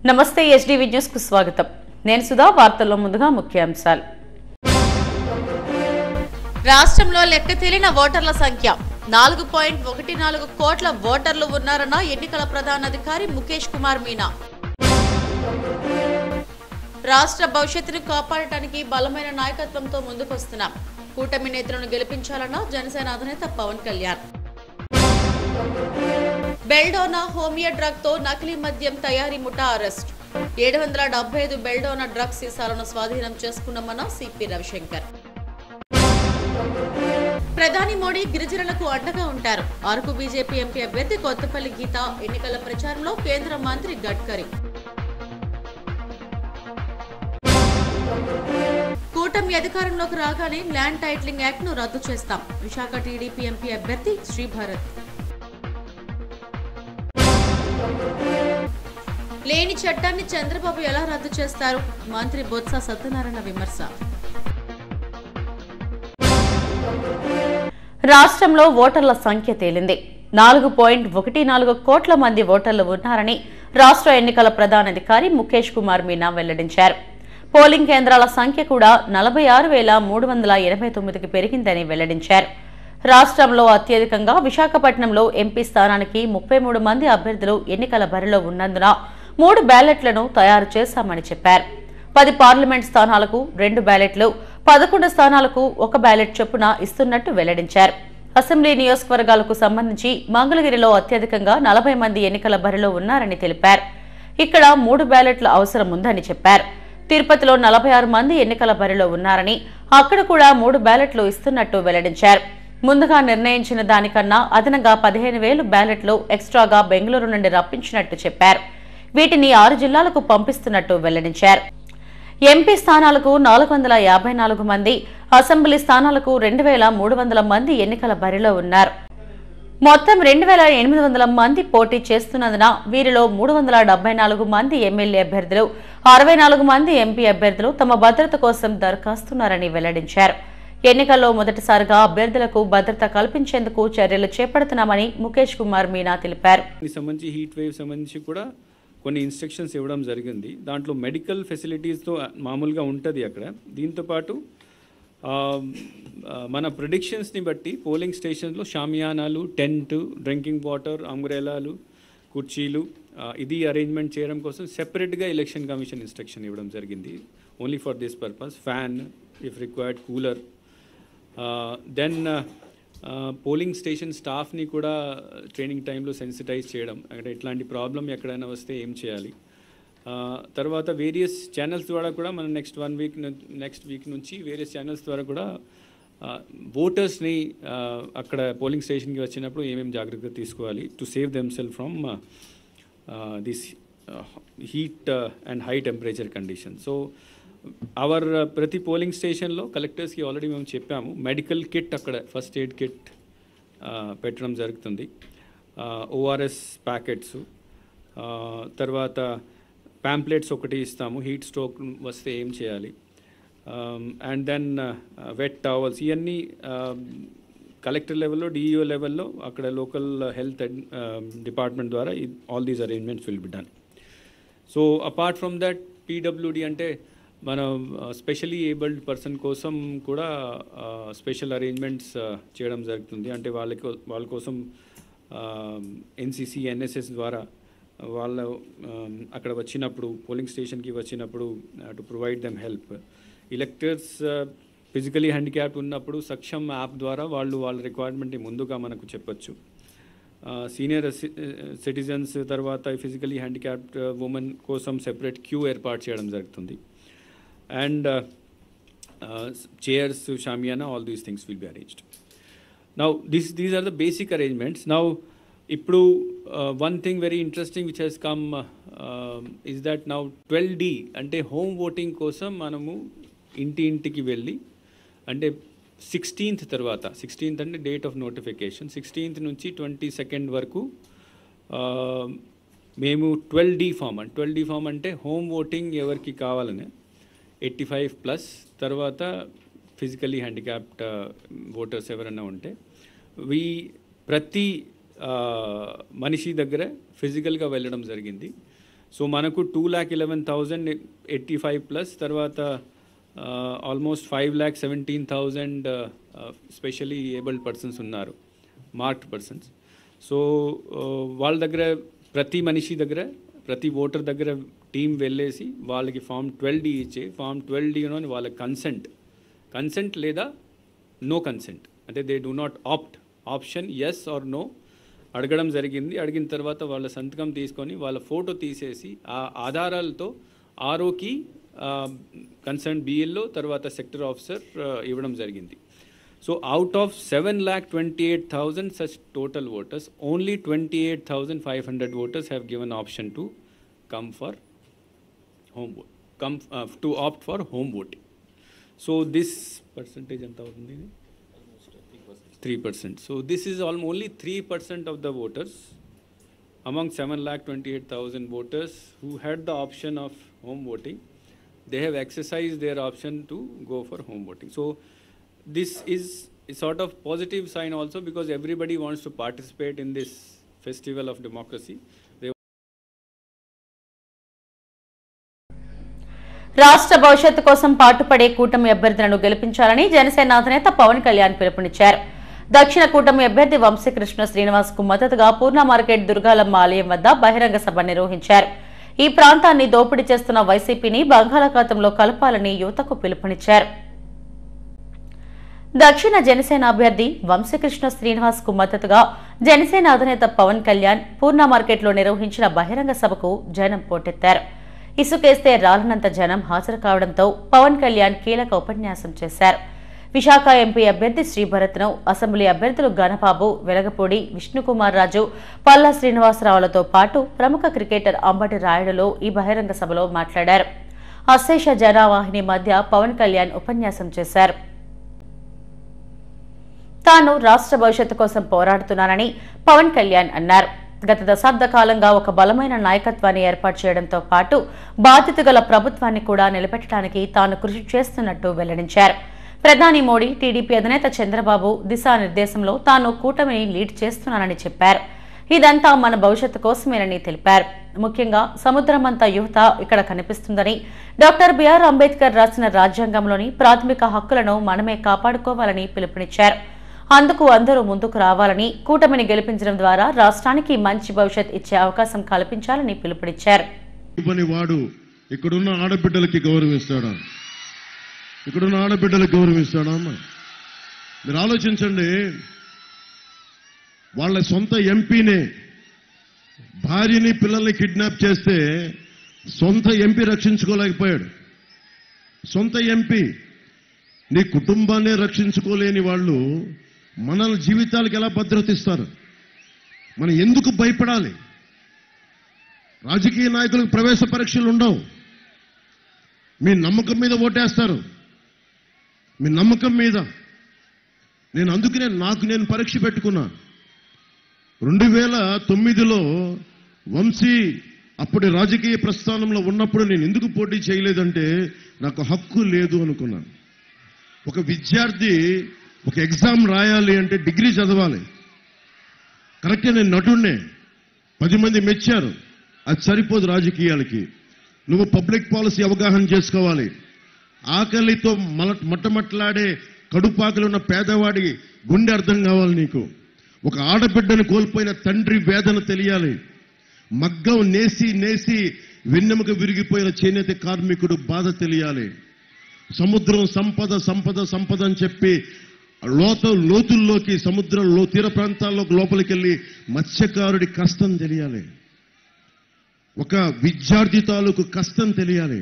నమస్తే SDV news కు స్వాగతం. నేను సుధా. వార్తల్లో ముందుగా ముఖ్యాంశాలు. రాష్ట్రంలో లెక్క తేలిన ఓటర్ల సంఖ్య 4.14 కోట్ల ఓటర్లు ఉన్నారన్న ఎన్నికల ప్రధానాధికారి ముఖేష్ కుమార్ మీనా. రాష్ట్ర భవిష్యత్తును కాపాడటానికి బలమైన నాయకత్వంతో ముందుకొస్తున్నాం. కూటమి నేతలను గెలిపించాలన్న జనసేన అధినేత Pawan Kalyan. Belladonna homeo drug తో నకిలీ మద్యం తయారీ ముఠా అరెస్ట్. 775 బెల్డోనా డ్రగ్ సీసాలను స్వాధీనం చేసుకున్నామన్న సిపి రవిశంకర్. ప్రధాని మోడీ గిరిజనులకు అండగా ఉంటారు. అరకు బీజేపీ ఎంపీ అభ్యర్థి కొత్తపల్లి గీత ఎన్నికల ప్రచారంలో కేంద్ర మంత్రి గడ్కరీ. కూటమి అధికారంలోకి రాగానే ల్యాండ్ టైటిలింగ్ యాక్ట్ ను రద్దు చేస్తాం. విశాఖ టీడీపీ ఎంపీ అభ్యర్థి శ్రీభరత్. లేని చట్టాన్ని చంద్రబాబు ఎలా రద్దు చేస్తారు? మంత్రి బొత్స సత్యనారాయణ విమర్శ. రాష్ట్రంలో ఓటర్ల సంఖ్య తేలింది. 4.14 కోట్ల మంది ఓటర్లు ఉన్నారని రాష్ట్ర ఎన్నికల ప్రధానాధికారి ముఖేష్ కుమార్ మీనా వెల్లడించారు. పోలింగ్ కేంద్రాల సంఖ్య కూడా 46,389కి పెరిగిందని వెల్లడించారు. రాష్ట్రంలో అత్యధికంగా విశాఖపట్నంలో ఎంపీ స్థానానికి 33 మంది అభ్యర్థులు ఎన్నికల బరిలో ఉన్నందున 3 బ్యాలెట్లను తయారు చేశామని చెప్పారు. 10 పార్లమెంట్ స్థానాలకు 2 బ్యాలెట్లు, 11 స్థానాలకు 1 బ్యాలెట్ చొప్పున ఇస్తున్నట్టు వెల్లడించారు. అసెంబ్లీ నియోజకవర్గాలకు సంబంధించి మంగళగిరిలో అత్యధికంగా 40 మంది ఎన్నికల బరిలో ఉన్నారని తెలిపారు. ఇక్కడ 3 బ్యాలెట్ల అవసరం ఉందని చెప్పారు. తిరుపతిలో 46 మంది ఎన్నికల బరిలో ఉన్నారని అక్కడ కూడా 3 బ్యాలెట్లు ఇస్తున్నట్టు వెల్లడించారు. ముందుగా నిర్ణయించిన దానికన్నా అదనంగా 15,000 బ్యాలెట్లు ఎక్స్ట్రాగా బెంగళూరు నుండి రప్పించినట్టు చెప్పారు. వీటిని 6 జిల్లాలకు పంపిస్తున్నట్టు వెల్లడించారు. ఎంపీ స్థానాలకు 454 మంది, అసెంబ్లీ స్థానాలకు 2,300 మంది ఎన్నికల బరిలో ఉన్నారు. మొత్తం 2,800 మంది పోటీ చేస్తున్నందున వీరిలో 374 మంది ఎమ్మెల్యే అభ్యర్థులు, 64 మంది ఎంపీ అభ్యర్థులు తమ భద్రత కోసం దరఖాస్తున్నారని వెల్లడించారు. ఎన్నికల్లో మొదటిసారిగా అభ్యర్థులకు భద్రత కల్పించేందుకు చర్యలు చేపడుతున్నామని ముఖేష్ కుమార్ మీనా తెలిపారు. కొన్ని ఇన్స్ట్రక్షన్స్ ఇవ్వడం జరిగింది. దాంట్లో మెడికల్ ఫెసిలిటీస్తో మామూలుగా ఉంటుంది అక్కడ. దీంతోపాటు మన ప్రిడిక్షన్స్ని బట్టి పోలింగ్ స్టేషన్లో షామియానాలు, టెంట్, డ్రింకింగ్ వాటర్, అంబ్రెలాలు, కుర్చీలు ఇది అరేంజ్మెంట్ చేయడం కోసం సెపరేట్గా ఎలక్షన్ కమిషన్ ఇన్స్ట్రక్షన్ ఇవ్వడం జరిగింది. Only for this purpose. Fan if required, cooler. Then polling station స్టాఫ్ని కూడా ట్రైనింగ్ టైంలో సెన్సిటైజ్ చేయడం, అక్కడ ఇట్లాంటి ప్రాబ్లం ఎక్కడైనా వస్తే ఏం చేయాలి. తర్వాత వేరియస్ ఛానల్స్ ద్వారా కూడా మనం నెక్స్ట్ వీక్ నుంచి వేరియస్ ఛానల్స్ ద్వారా కూడా ఓటర్స్ని అక్కడ పోలింగ్ స్టేషన్కి వచ్చినప్పుడు ఏమేమి జాగ్రత్తగా తీసుకోవాలి to save themself from this heat and high temperature condition. So our ప్రతి పోలింగ్ స్టేషన్లో కలెక్టర్స్కి ఆల్రెడీ మేము చెప్పాము. మెడికల్ కిట్ అక్కడ ఫస్ట్ ఎయిడ్ కిట్ పెట్టడం జరుగుతుంది. ఓఆర్ఎస్ ప్యాకెట్స్, తర్వాత ప్యాంప్లెట్స్ ఒకటి ఇస్తాము, హీట్ స్ట్రోక్ వస్తే ఏం చేయాలి. అండ్ దెన్ వెట్ టవల్స్, ఇవన్నీ కలెక్టర్ లెవెల్లో, డిఈఓ లెవెల్లో అక్కడ లోకల్ హెల్త్ డిపార్ట్మెంట్ ద్వారా all these arrangements will be done. So apart from that PWD అంటే మన స్పెషలీ ఏబుల్డ్ పర్సన్ కోసం కూడా స్పెషల్ అరేంజ్మెంట్స్ చేయడం జరుగుతుంది. అంటే వాళ్ళ కోసం ఎన్సిసి, ఎన్ఎస్ఎస్ ద్వారా వాళ్ళ అక్కడ వచ్చినప్పుడు పోలింగ్ స్టేషన్కి వచ్చినప్పుడు to provide them help. Electors physically handicapped ఉన్నప్పుడు సక్షమ్ యాప్ ద్వారా వాళ్ళ రిక్వైర్మెంట్ని ముందుగా మనకు చెప్పొచ్చు. సీనియర్ సిటిజన్స్ తర్వాత ఫిజికలీ హ్యాండిక్యాప్డ్ ఉమెన్ కోసం సెపరేట్ క్యూ ఏర్పాటు చేయడం జరుగుతుంది. And chairs, shamiana, all these things will be arranged. Now these are the basic arrangements. Now ippudu one thing very interesting which has come is that now 12D ante home voting kosam manamu intiki velli ante 16th tarvata 16th ante date of notification 16th nunchi 22nd varaku memu 12D form ante home voting evarki kavalane 85+ తర్వాత physically handicapped voters ఎవరైనా ఉంటే ప్రతి మనిషి దగ్గర ఫిజికల్గా వెళ్ళడం జరిగింది. So మనకు 2,11,085 ప్లస్ తర్వాత ఆల్మోస్ట్ 5,17,000 స్పెషలీ ఏబుల్డ్ పర్సన్స్ ఉన్నారు, మార్క్డ్ పర్సన్స్. సో వాళ్ళ దగ్గర ప్రతి మనిషి దగ్గర ప్రతి ఓటర్ దగ్గర టీం వెళ్ళేసి వాళ్ళకి ఫామ్ 12D ఇచ్చే, ఫామ్ 12Dలోని వాళ్ళ కన్సెంట్ లేదా నో కన్సెంట్ అంటే they do not option yes or no అడగడం జరిగింది. అడిగిన తర్వాత వాళ్ళ సంతకం తీసుకొని వాళ్ళ ఫోటో తీసేసి ఆ ఆధారాలతో ఆర్ఓకి కన్సర్న్ బిఎల్ఓ తర్వాత సెక్టర్ ఆఫీసర్ ఇవ్వడం జరిగింది. So out of 7,28,000 such total voters, only 28,500 voters have given option to come for home vote, to opt for home voting. So this percentage anta avutundi 3%. So this is only 3% of the voters among 7,28,000 voters who had the option of home voting. They have exercised their option to go for home voting. So this is a sort of positive sign also, because everybody wants to participate in this festival of democracy. రాష్ట్ర భవిష్యత్తు కోసం పాటుపడే కూటమి అభ్యర్థులను గెలిపించాలని జనసేన అధినేత పవన్ కళ్యాణ్ పిలుపునిచ్చారు. దక్షిణ కూటమి అభ్యర్థి వంశీకృష్ణ శ్రీనివాస్ కు మద్దతుగా పూర్ణ మార్కెట్ దుర్గాలమ్మ ఆలయం వద్ద బహిరంగ సభ నిర్వహించారు. ఈ ప్రాంతాన్ని దోపిడీ చేస్తున్న వైసీపీని బంగాళాఖాతంలో కలపాలని యువతకు పిలుపునిచ్చారు. దక్షిణ జనసేన అభ్యర్థి వంశీకృష్ణ శ్రీనివాస్ కు మద్దతుగా జనసేన అధినేత పవన్ కళ్యాణ్ పూర్ణ మార్కెట్లో నిర్వహించిన బహిరంగ సభకు జనం పోటెత్తారు. ఇసుకేస్తే రాలనంత జనం హాజరు కావడంతో పవన్ కళ్యాణ్ కీలక ఉపన్యాసం చేశారు. విశాఖ ఎంపీ అభ్యర్థి శ్రీభరత్ను, అసెంబ్లీ అభ్యర్థులు గణబాబు, వెలగపూడి, విష్ణుకుమార్ రాజు, పల్లా శ్రీనివాసరావులతో పాటు ప్రముఖ క్రికెటర్ అంబటి రాయుడులు ఈ బహిరంగ సభలో మాట్లాడారు. అశేష జనవాహిని మధ్య పవన్ కళ్యాణ్ ఉపన్యాసం చేశారు. తాను రాష్ట్ర భవిష్యత్తు కోసం పోరాడుతున్నానని పవన్ కళ్యాణ్ అన్నారు. గత దశాబ్ద కాలంగా ఒక బలమైన నాయకత్వాన్ని ఏర్పాటు చేయడంతో పాటు బాధ్యత గల ప్రభుత్వాన్ని కూడా నిలబెట్టడానికి తాను కృషి చేస్తున్నట్టు వెల్లడించారు. ప్రధాని మోడీ, టీడీపీ అధినేత చంద్రబాబు దిశానిర్దేశంలో తాను కూటమిని లీడ్ చేస్తున్నానని చెప్పారు. ఇదంతా మన భవిష్యత్తు కోసమేనని తెలిపారు. ముఖ్యంగా సముద్రమంతా యువత ఇక్కడ కనిపిస్తుందని, డాక్టర్ బిఆర్ అంబేద్కర్ రాసిన రాజ్యాంగంలోని ప్రాథమిక హక్కులను మనమే కాపాడుకోవాలని పిలుపునిచ్చారు. అందుకు అందరూ ముందుకు రావాలని, కూటమిని గెలిపించడం ద్వారా రాష్ట్రానికి మంచి భవిష్యత్ ఇచ్చే అవకాశం కల్పించాలని పిలుపునిచ్చారు. ఇక్కడున్న ఆడబిడ్డలకి గౌరవిస్తాడా? ఇక్కడున్న ఆడబిడ్డలకు గౌరవిస్తాడా? మీరు ఆలోచించండి. వాళ్ళ సొంత ఎంపీనే, భార్యని పిల్లల్ని కిడ్నాప్ చేస్తే సొంత ఎంపీ రక్షించుకోలేకపోయాడు. సొంత ఎంపీ. నీ కుటుంబాన్ని రక్షించుకోలేని వాళ్ళు మన జీవితాలకు ఎలా భద్రత ఇస్తారు? మనం ఎందుకు భయపడాలి? రాజకీయ నాయకులకు ప్రవేశ పరీక్షలు ఉండవు. మీ నమ్మకం మీద ఓటేస్తారు. మీ నమ్మకం మీద. నేను అందుకనే నేను పరీక్ష పెట్టుకున్నా. 2009లో వంశీ అప్పుడు రాజకీయ ప్రస్థానంలో ఉన్నప్పుడు నేను ఎందుకు పోటీ చేయలేదంటే నాకు హక్కు లేదు అనుకున్నాను. ఒక విద్యార్థి ఒక ఎగ్జామ్ రాయాలి అంటే డిగ్రీ చదవాలి. కరెక్టే, నేను నటుడినే, 10 మంది మెచ్చారు. అది సరిపోదు రాజకీయాలకి. నువ్వు పబ్లిక్ పాలసీ అవగాహన చేసుకోవాలి. ఆకలితో మట్టమట్లాడే కడుపాకలు ఉన్న పేదవాడి గుండె అర్థం కావాలి నీకు. ఒక ఆడబిడ్డను కోల్పోయిన తండ్రి వేదన తెలియాలి. మగ్గం నేసి వెన్నెముక విరిగిపోయిన చేనేత కార్మికుడు బాధ తెలియాలి. సముద్రం సంపద అని చెప్పి లోతుల్లోకి, సముద్రంలో తీర ప్రాంతాల్లోకి లోపలికి వెళ్ళి మత్స్యకారుడి కష్టం తెలియాలి. ఒక విద్యార్థి తాలూకు కష్టం తెలియాలి.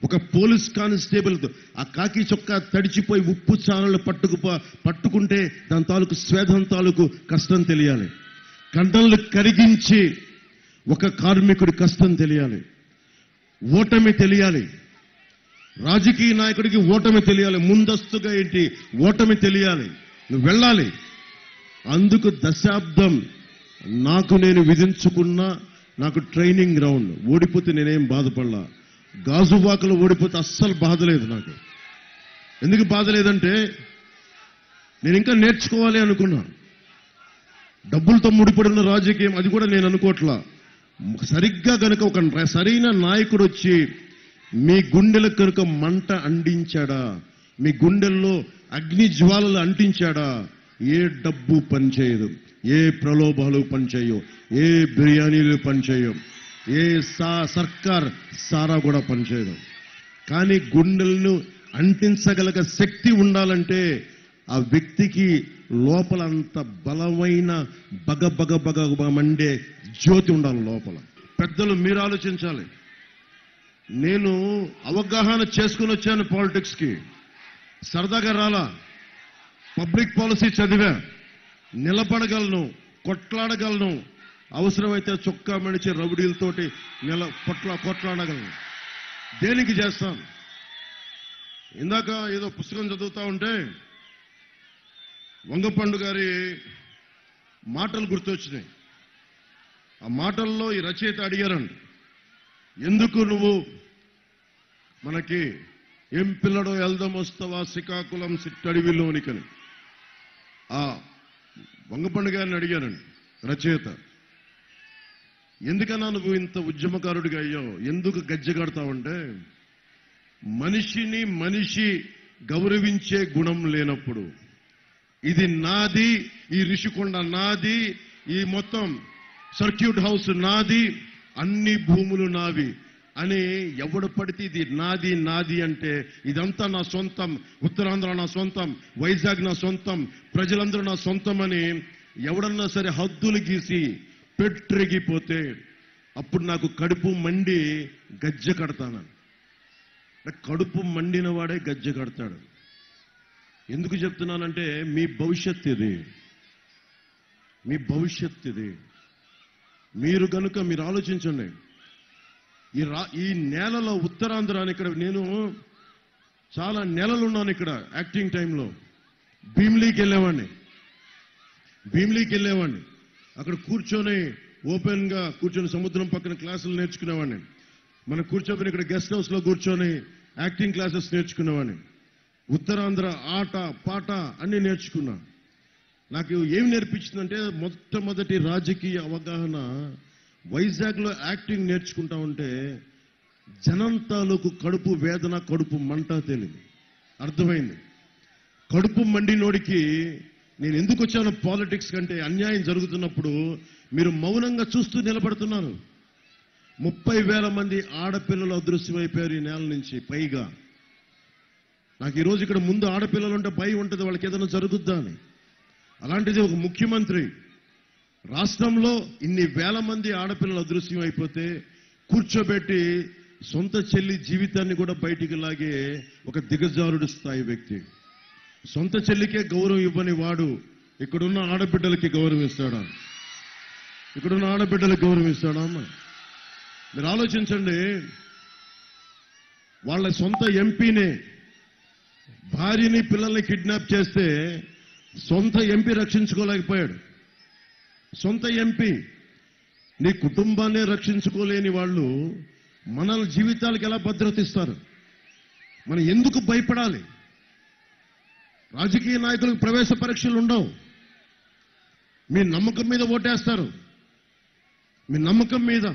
ఒక పోలీస్ కానిస్టేబుల్ ఆ కాకి చొక్కా తడిచిపోయి ఉప్పు చారలు పట్టుకుంటే దాని తాలూకు స్వేదం తాలూకు కష్టం తెలియాలి. కండలు కరిగించి ఒక కార్మికుడి కష్టం తెలియాలి. ఓటమి తెలియాలి. రాజకీయ నాయకుడికి ఓటమి తెలియాలి. ముందస్తుగా ఏంటి ఓటమి తెలియాలి. నువ్వు వెళ్ళాలి. అందుకు దశాబ్దం నేను విధించుకున్న నాకు ట్రైనింగ్ గ్రౌండ్. ఓడిపోతే నేనేం బాధపడలా. గాజువాకలో ఓడిపోతే అస్సలు బాధ లేదు నాకు. ఎందుకు బాధ లేదంటే నేను ఇంకా నేర్చుకోవాలి అనుకున్నా. డబ్బులతో ముడిపడిన రాజకీయం అది కూడా నేను అనుకోవట్లా. సరిగ్గా కనుక ఒక సరైన నాయకుడు వచ్చి మీ గుండెలకు కనుక మంట అంటించాడా, మీ గుండెల్లో అగ్ని జ్వాలలు అంటించాడా, ఏ డబ్బు పనిచేయదు, ఏ ప్రలోభాలు పనిచేయవు, ఏ బిర్యానీలు పనిచేయవు, ఏ సర్కార్ సారా కూడా పనిచేయదు. కానీ గుండెలను అంటించగలగ శక్తి ఉండాలంటే ఆ వ్యక్తికి లోపల అంత బలమైన బగ మండే జ్యోతి ఉండాలి లోపల. పెద్దలు మీరు ఆలోచించాలి. నేను అవగాహన చేసుకుని వచ్చాను పాలిటిక్స్కి, సరదాగా రాలా. పబ్లిక్ పాలసీ చదివా, నిలబడగలను, కొట్లాడగలను, అవసరమైతే చొక్కా మడిచి రౌడీలతోటి కొట్లాడగలను. దేనికి చేస్తాను? ఇందాక ఏదో పుస్తకం చదువుతా ఉంటే వంగపండు గారి మాటలు గుర్తొచ్చినాయి. ఆ మాటల్లో ఈ రచయిత అడిగారండి, ఎందుకు నువ్వు మనకి ఏం పిల్లడో ఎల్దమొస్తవా శ్రీకాకుళం సిట్టడివిలోనికని ఆ వంగపండు గారిని అడిగారండి రచయిత. ఎందుకన్నా నువ్వు ఇంత ఉద్యమకారుడిగా అయ్యావు, ఎందుకు గజ్జెగడతావంటే, మనిషి గౌరవించే గుణం లేనప్పుడు, ఇది నాది, ఈ రిషికొండ నాది, ఈ మొత్తం సర్క్యూట్ హౌస్ నాది, అన్ని భూములు నావి అని ఎవడు పడితే ఇది నాది నాది అంటే, ఇదంతా నా సొంతం, ఉత్తరాంధ్ర నా సొంతం, వైజాగ్ నా సొంతం, ప్రజలందరూ నా సొంతం అని ఎవడన్నా సరే హద్దులు గీసి పెట్రెగిపోతే అప్పుడు నాకు కడుపు మండి గజ్జె కడతాను. కడుపు మండిన వాడే గజ్జె కడతాడు. ఎందుకు చెప్తున్నానంటే మీ భవిష్యత్తు ఇది, మీ భవిష్యత్తు ఇది. మీరు కనుక మీరు ఆలోచించండి. ఈ నేలలో ఉత్తరాంధ్రాన్ని, ఇక్కడ నేను చాలా నెలలు ఉన్నాను ఇక్కడ యాక్టింగ్ టైంలో. భీమిలీకి వెళ్ళేవాడిని, అక్కడ కూర్చొని ఓపెన్గా కూర్చొని సముద్రం పక్కన క్లాసులు నేర్చుకునేవాడిని. మనం కూర్చోబెని ఇక్కడ గెస్ట్ హౌస్లో కూర్చొని యాక్టింగ్ క్లాసెస్ నేర్చుకునేవాడిని. ఉత్తరాంధ్ర ఆట పాట అన్ని నేర్చుకున్నా. నాకు ఏం నేర్పించిందంటే, మొట్టమొదటి రాజకీయ అవగాహన వైజాగ్లో యాక్టింగ్ నేర్చుకుంటా ఉంటే జనం తాలూకు కడుపు వేదన, కడుపు మంట తెలియదు, అర్థమైంది. కడుపు మండినోడికి నేను ఎందుకు వచ్చాను పాలిటిక్స్ కంటే, అన్యాయం జరుగుతున్నప్పుడు మీరు మౌనంగా చూస్తూ నిలబడుతున్నారు. 30,000 మంది ఆడపిల్లలు అదృశ్యమైపోయారు ఈ నేల నుంచి పైగా. నాకు ఈరోజు ఇక్కడ ముందు ఆడపిల్లలు ఉంటే భయం ఉంటుంది, వాళ్ళకి ఏదైనా జరుగుద్దా అని. అలాంటిది ఒక ముఖ్యమంత్రి రాష్ట్రంలో ఇన్ని వేల మంది ఆడపిల్లలు అదృశ్యం అయిపోతే కూర్చోబెట్టి సొంత చెల్లి జీవితాన్ని కూడా బయటికి లాగే ఒక దిగజారుడు స్థాయి వ్యక్తి. సొంత చెల్లికే గౌరవం ఇవ్వని వాడు ఇక్కడున్న ఆడబిడ్డలకి గౌరవం ఇస్తాడా? ఇక్కడున్న ఆడబిడ్డలకు గౌరవం ఇస్తాడా అమ్మ? మీరు ఆలోచించండి. వాళ్ళ సొంత ఎంపీనే, భార్యని పిల్లల్ని కిడ్నాప్ చేస్తే సొంత ఎంపీ రక్షించుకోలేకపోయాడు. సొంత ఎంపీ. నీ కుటుంబాన్ని రక్షించుకోలేని వాళ్ళు మన జీవితాలకు ఎలా భద్రత ఇస్తారు? మనం ఎందుకు భయపడాలి? రాజకీయ నాయకులకు ప్రవేశ పరీక్షలు ఉండవు. మీ నమ్మకం మీద ఓటేస్తారు, మీ నమ్మకం మీద.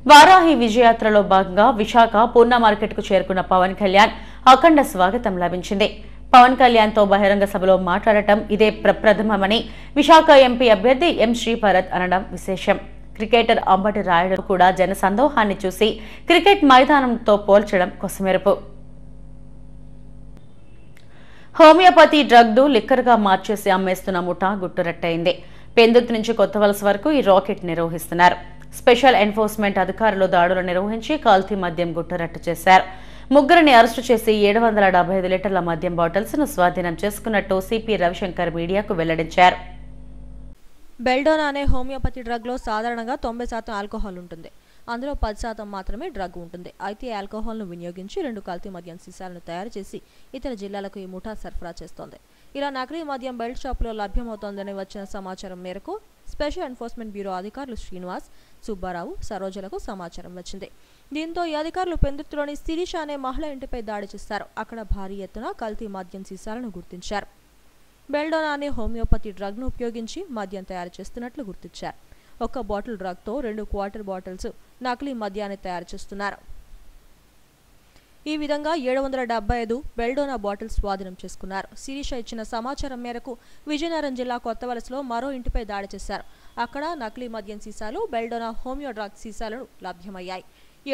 వారాహి విజయయాత్రలో భాగంగా విశాఖ పూర్ణ మార్కెట్ కు చేరుకున్న పవన్ కళ్యాణ్ అఖండ స్వాగతం లభించింది. పవన్ కళ్యాణ్ తో బహిరంగ సభలో మాట్లాడటం ఇదే ప్రప్రథమమని విశాఖ ఎంపీ అభ్యర్థి ఎం శ్రీభరత్ అనడం విశేషం. క్రికెటర్ అంబటి రాయుడు కూడా జన సందోహాన్ని చూసి క్రికెట్ మైదానంతో పోల్చడం కొసమెరుపు. హోమియోపతి డ్రగ్ ను లిక్కర్ గా మార్చేసి అమ్మేస్తున్న ముఠా గుట్టురట్టయింది. పెందుర్తి నుంచి కొత్తవలస వరకు ఈ రాకెట్ నిర్వహిస్తున్నారు. స్పెషల్ ఎన్ఫోర్స్మెంట్ అధికారులు దాడులు నిర్వహించి కల్తీ మద్యం గుట్టురట్టు చేశారు. ముగ్గురిని అరెస్టు చేసి 775 లీటర్ల మద్యం బాటిల్స్ ను స్వాధీనం చేసుకున్నట్టు సిపి రవిశంకర్ మీడియాకు వెల్లడించారు. బెల్డోనా అనే హోమియోపతి డ్రగ్ లో సాధారణంగా 90% ఆల్కహాల్ ఉంటుంది. అందులో 10% మాత్రమే డ్రగ్ ఉంటుంది. అయితే ఆల్కహాల్ ను వినియోగించి 2 కల్తీ మద్యం సీసాలను తయారు చేసి ఇతర జిల్లాలకు ఈ ముఠా సరఫరా చేస్తోంది. ఇలా నకిలీ మద్యం బెల్ట్ షాపులో లభ్యమవుతోందని వచ్చిన సమాచారం మేరకు స్పెషల్ ఎన్ఫోర్స్మెంట్ బ్యూరో అధికారులు శ్రీనివాస్, సుబ్బారావు, సరోజలకు సమాచారం వచ్చింది. దీంతో ఈ అధికారులు పెందుర్తిలోని శిరీష అనే మహిళ ఇంటిపై దాడి చేశారు. అక్కడ భారీ ఎత్తున కల్తీ మద్యం సీసాలను గుర్తించారు. బెల్డోనా అనే హోమియోపతి డ్రగ్ను ఉపయోగించి మద్యం తయారు చేస్తున్నట్లు గుర్తించారు. ఒక బాటిల్ డ్రగ్తో 2 క్వార్టర్ బాటిల్స్ నకిలీ మద్యాన్ని తయారు చేస్తున్నారు. ఈ విధంగా 775 బెల్డోనా బాటిల్స్ స్వాధీనం చేసుకున్నారు. శిరీష ఇచ్చిన సమాచారం మేరకు విజయనగరం జిల్లా కొత్తవలసలో మరో ఇంటిపై దాడి చేశారు. అక్కడ నకిలీ మద్యం సీసాలు, బెల్డోనా హోమియో డ్రగ్ సీసాలు లభ్యమయ్యాయి.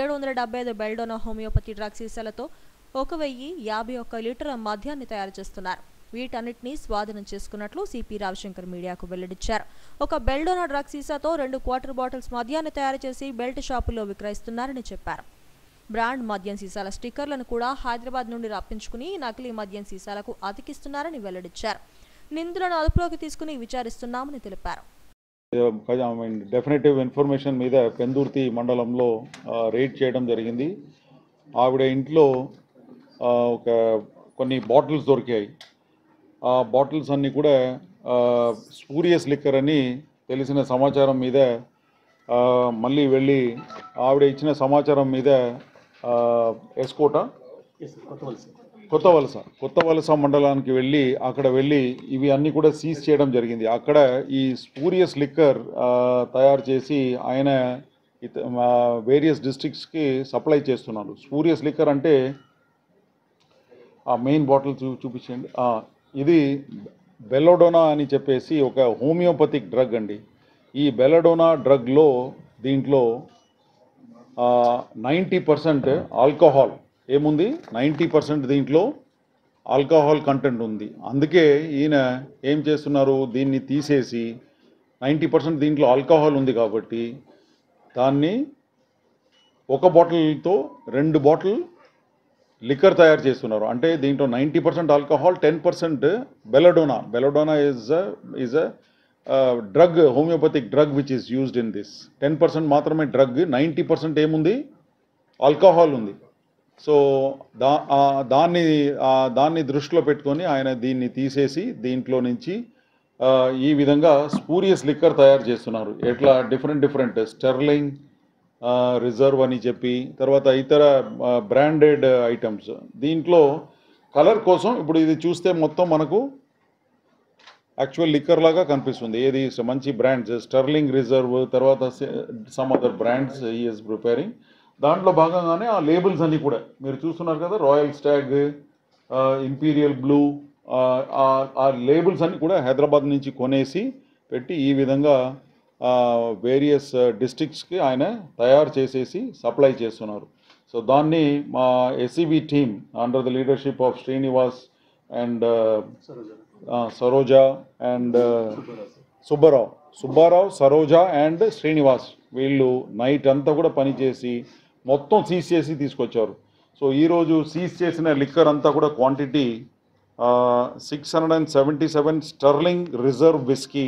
775 బెల్డోనా హోమియోపతి డ్రగ్ సీసాలతో 1051 లీటర్ల మద్యాన్ని తయారు చేస్తున్నారు. వీటన్నిటినీ స్వాధీనం చేసుకున్నట్లు సిపి రావిశంకర్ మీడియాకు వెల్లడించారు. ఒక బెల్డోనా డ్రగ్ సీసాతో 2 క్వార్టర్ బాటిల్స్ మద్యాన్ని తయారు చేసి బెల్ట్ షాపుల్లో విక్రయిస్తున్నారని చెప్పారు. బ్రాండ్ మద్యం సీసాల స్టిక్కర్లను కూడా హైదరాబాద్ నుండి రప్పించుకుని నకిలీ మద్యం సీసాలకు అతికిస్తున్నారని వెల్లడించారు. నిందితులను అదుపులోకి తీసుకుని విచారిస్తున్నామని తెలిపారు. డెఫినెటివ్ ఇన్ఫర్మేషన్ మీద పెందుర్తి మండలంలో రేడ్ చేయడం జరిగింది. ఆవిడ ఇంట్లో కొన్ని బాటిల్స్ దొరికాయి. ఆ బాటిల్స్ అన్నీ కూడా స్పూరియస్ లిక్కర్ అని తెలిసిన సమాచారం మీద మళ్ళీ వెళ్ళి ఆవిడ ఇచ్చిన సమాచారం మీద కొత్తవలస మండలానికి వెళ్ళి అక్కడ వెళ్ళి ఇవి అన్నీ కూడా సీజ్ చేయడం జరిగింది. అక్కడ ఈ స్పూరియస్ లిక్కర్ తయారు చేసి ఆయన వేరియస్ డిస్ట్రిక్ట్స్కి సప్లై చేస్తున్నారు. స్పూరియస్ లిక్కర్ అంటే ఆ మెయిన్ బాటిల్ చూపించండి. ఇది బెల్లోడోనా అని చెప్పేసి ఒక హోమియోపతిక్ డ్రగ్ అండి. ఈ బెల్లోడోనా డ్రగ్లో దీంట్లో 90% ఆల్కహాల్ ఏముంది, 90% దీంట్లో ఆల్కహాల్ కంటెంట్ ఉంది. అందుకే ఈయన ఏం చేస్తున్నారు, దీన్ని తీసేసి 90% దీంట్లో ఆల్కహాల్ ఉంది కాబట్టి దాన్ని ఒక బాటిల్తో 2 బాటిల్ లిక్కర్ తయారు చేస్తున్నారు. అంటే దీంట్లో 90% alcohol, 10% belladonna. Belladonna is a drug, homeopathic drug which is used in this. 10% మాత్రమే డ్రగ్, 90% ఏముంది, ఆల్కహాల్ ఉంది. సో దాన్ని దృష్టిలో పెట్టుకొని ఆయన దీన్ని తీసేసి దీంట్లో నుంచి ఈ విధంగా స్పూరియస్ లిక్కర్ తయారు చేస్తున్నారు. ఎట్లా డిఫరెంట్ స్టెర్లింగ్, రిజర్వ్ అని చెప్పి, తర్వాత ఇతర బ్రాండెడ్ ఐటమ్స్. దీంట్లో కలర్ కోసం ఇప్పుడు ఇది చూస్తే మొత్తం మనకు యాక్చువల్ లిక్కర్ లాగా కనిపిస్తుంది. ఏది మంచి బ్రాండ్స్, స్టెర్లింగ్, రిజర్వ్, తర్వాత some other brands is preparing. దాంట్లో భాగంగానే ఆ లేబుల్స్ అన్నీ కూడా మీరు చూస్తున్నారు కదా, రాయల్ స్టాగ్, ఇంపీరియల్ బ్లూ, ఆ లేబుల్స్ అన్నీ కూడా హైదరాబాద్ నుంచి కొనేసి పెట్టి ఈ విధంగా వేరియస్ డిస్ట్రిక్ట్స్కి ఆయన తయారు చేసేసి సప్లై చేస్తున్నారు. సో దాన్ని మా SCB team under the leadership of Srinivas and Saroja and Subbarao, Saroja and Srinivas, వీళ్ళు నైట్ అంతా కూడా పనిచేసి మొత్తం సీజ్ చేసి తీసుకొచ్చారు. సో ఈరోజు సీజ్ చేసిన లిక్కర్ అంతా కూడా క్వాంటిటీ 677 స్టర్లింగ్ రిజర్వ్ విస్కీ,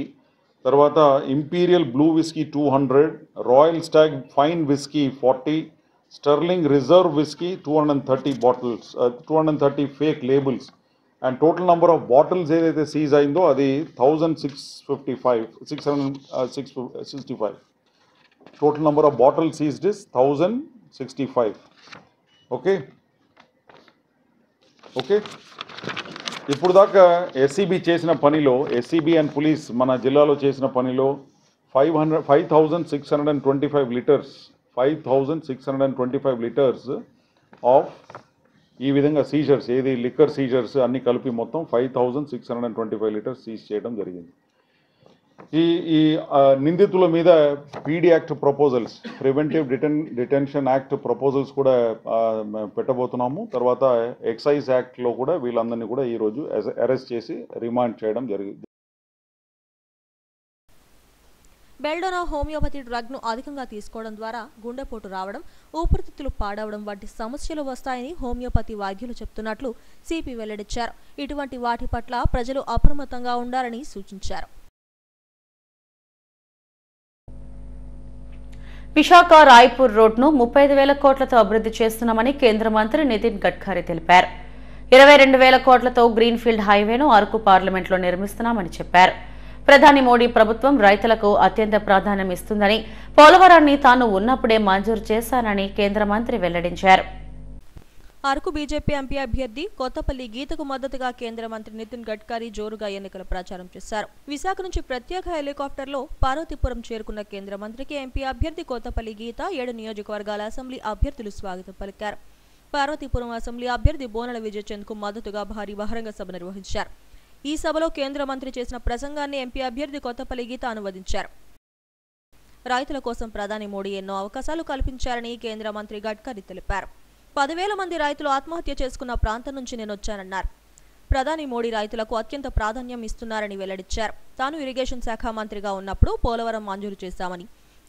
తర్వాత Imperial Blue whisky 200, Royal Stag fine whisky 40, Sterling Reserve whisky 230 bottles, 230 fake labels. And total number of bottles ఏదైతే సీజ్ అయిందో అది 1665. Total number of bottles seized is 1065. Okay. ఇప్పుడు దాకా SCB చేసిన పనిలో, SCB and police మన జిల్లాలో చేసిన పనిలో 5,625 లీటర్స్, 5,625 లీటర్స్ ఆఫ్ ఈ విధంగా సీజర్స్, ఏది లిక్కర్ సీజర్స్ అన్ని కలిపి మొత్తం 5,625 లీటర్స్ సీజ్ చేయడం జరిగింది. ఈ నిందితుల మీద PD act proposals, preventive detention act proposals కూడా పెట్టబోతున్నాము. తర్వాత ఎక్సైజ్ యాక్ట్లో కూడా వీళ్ళందరినీ కూడా ఈరోజు అరెస్ట్ చేసి రిమాండ్ చేయడం జరిగింది. బెల్డోనా హోమియోపతి డ్రగ్ను అధికంగా తీసుకోవడం ద్వారా గుండెపోటు రావడం, ఊపిరితిత్తులు పాడవడం వంటి సమస్యలు వస్తాయని హోమియోపతి వైద్యులు చెబుతున్నట్లు సిపి వెల్లడించారు. ఇటువంటి వాటి పట్ల ప్రజలు అప్రమత్తంగా ఉండాలని సూచించారు. విశాఖ రాయ్పూర్ రోడ్ను 35,000 కోట్లతో అభివృద్ధి చేస్తున్నామని కేంద్ర మంత్రి నితిన్ గడ్కరీ తెలిపారు. 22,000 కోట్లతో గ్రీన్ఫీల్డ్ హైవేను అరకు పార్లమెంట్లో నిర్మిస్తున్నామని చెప్పారు. ప్రధాని మోడీ ప్రభుత్వం రైతులకు అత్యంత ప్రాధాన్యం ఇస్తుందని, పోలవరాన్ని తాను ఉన్నప్పుడే మంజూరు చేశానని కేంద్ర మంత్రి వెల్లడించారు. అరకు బీజేపీ ఎంపీ అభ్యర్థి కొత్తపల్లి గీతకు మద్దతుగా కేంద్ర మంత్రి నితిన్ గడ్కరీ జోరుగా ఎన్నికల ప్రచారం చేశారు. విశాఖ నుంచి ప్రత్యేక హెలికాప్టర్లో పార్వతీపురం చేరుకున్న కేంద్ర మంత్రికి ఎంపీ అభ్యర్థి కొత్తపల్లి గీత 7 నియోజకవర్గాల అసెంబ్లీ అభ్యర్థులు స్వాగతం పలికారు. పార్వతీపురం అసెంబ్లీ అభ్యర్థి బోనల విజయచంద్కు మద్దతుగా భారీ బహిరంగ సభ నిర్వహించారు. ఈ సభలో కేంద్ర మంత్రి చేసిన ప్రసంగాన్ని ఎంపీ అభ్యర్థి కొత్తపల్లి గీత అనువదించారు. రైతుల కోసం ప్రధాని మోడీ ఎన్నో అవకాశాలు కల్పించారని కేంద్ర మంత్రి గడ్కరీ తెలిపారు. 10,000 మంది రైతులు ఆత్మహత్య చేసుకున్న ప్రాంతం నుంచి నేను వచ్చానన్నారు. ప్రధాని మోడీ రైతులకు అత్యంత ప్రాధాన్యం ఇస్తున్నారని వెల్లడించారు. తాను ఇరిగేషన్ శాఖ మంత్రిగా ఉన్నప్పుడు పోలవరం మంజూరు చేశామని,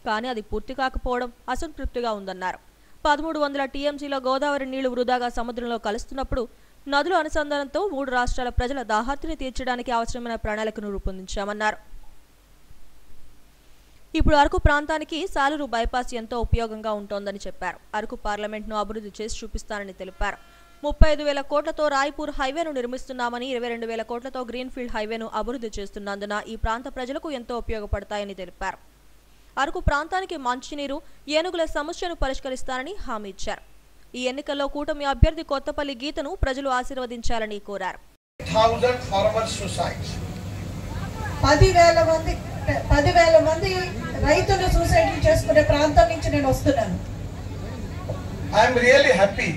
కానీ అది పూర్తి కాకపోవడం అసంతృప్తిగా ఉందన్నారు. 1300 టీఎంసీల గోదావరి నీళ్లు వృధాగా సముద్రంలో కలుస్తున్నప్పుడు నదుల అనుసంధానంతో 3 రాష్ట్రాల ప్రజల దాహార్తిని తీర్చడానికి అవసరమైన ప్రణాళికను రూపొందించామన్నారు. ఇప్పుడు అరకు ప్రాంతానికి సాలూరు బైపాస్ ఎంతో ఉపయోగంగా ఉంటోందని చెప్పారు. అరకు పార్లమెంట్ను అభివృద్ధి చేసి చూపిస్తానని తెలిపారు. 35,000 కోట్లతో రాయ్పూర్ హైవేను నిర్మిస్తున్నామని, 22,000 కోట్లతో గ్రీన్ఫీల్డ్ హైవేను అభివృద్ధి చేస్తున్నందున ఈ ప్రాంత ప్రజలకు ఎంతో ఉపయోగపడతాయని తెలిపారు. అరకు ప్రాంతానికి మంచినీరు, ఏనుగుల సమస్యను పరిష్కరిస్తానని హామీ ఇచ్చారు. ఈ ఎన్నికల్లో కూటమి అభ్యర్థి కొత్తపల్లి గీతను ప్రజలు ఆశీర్వదించాలని కోరారు. 10,000 మంది రైతులు సూసైడ్ చేసుకునే ప్రాంతం నుంచి నేను వస్తున్నాను. I am really happy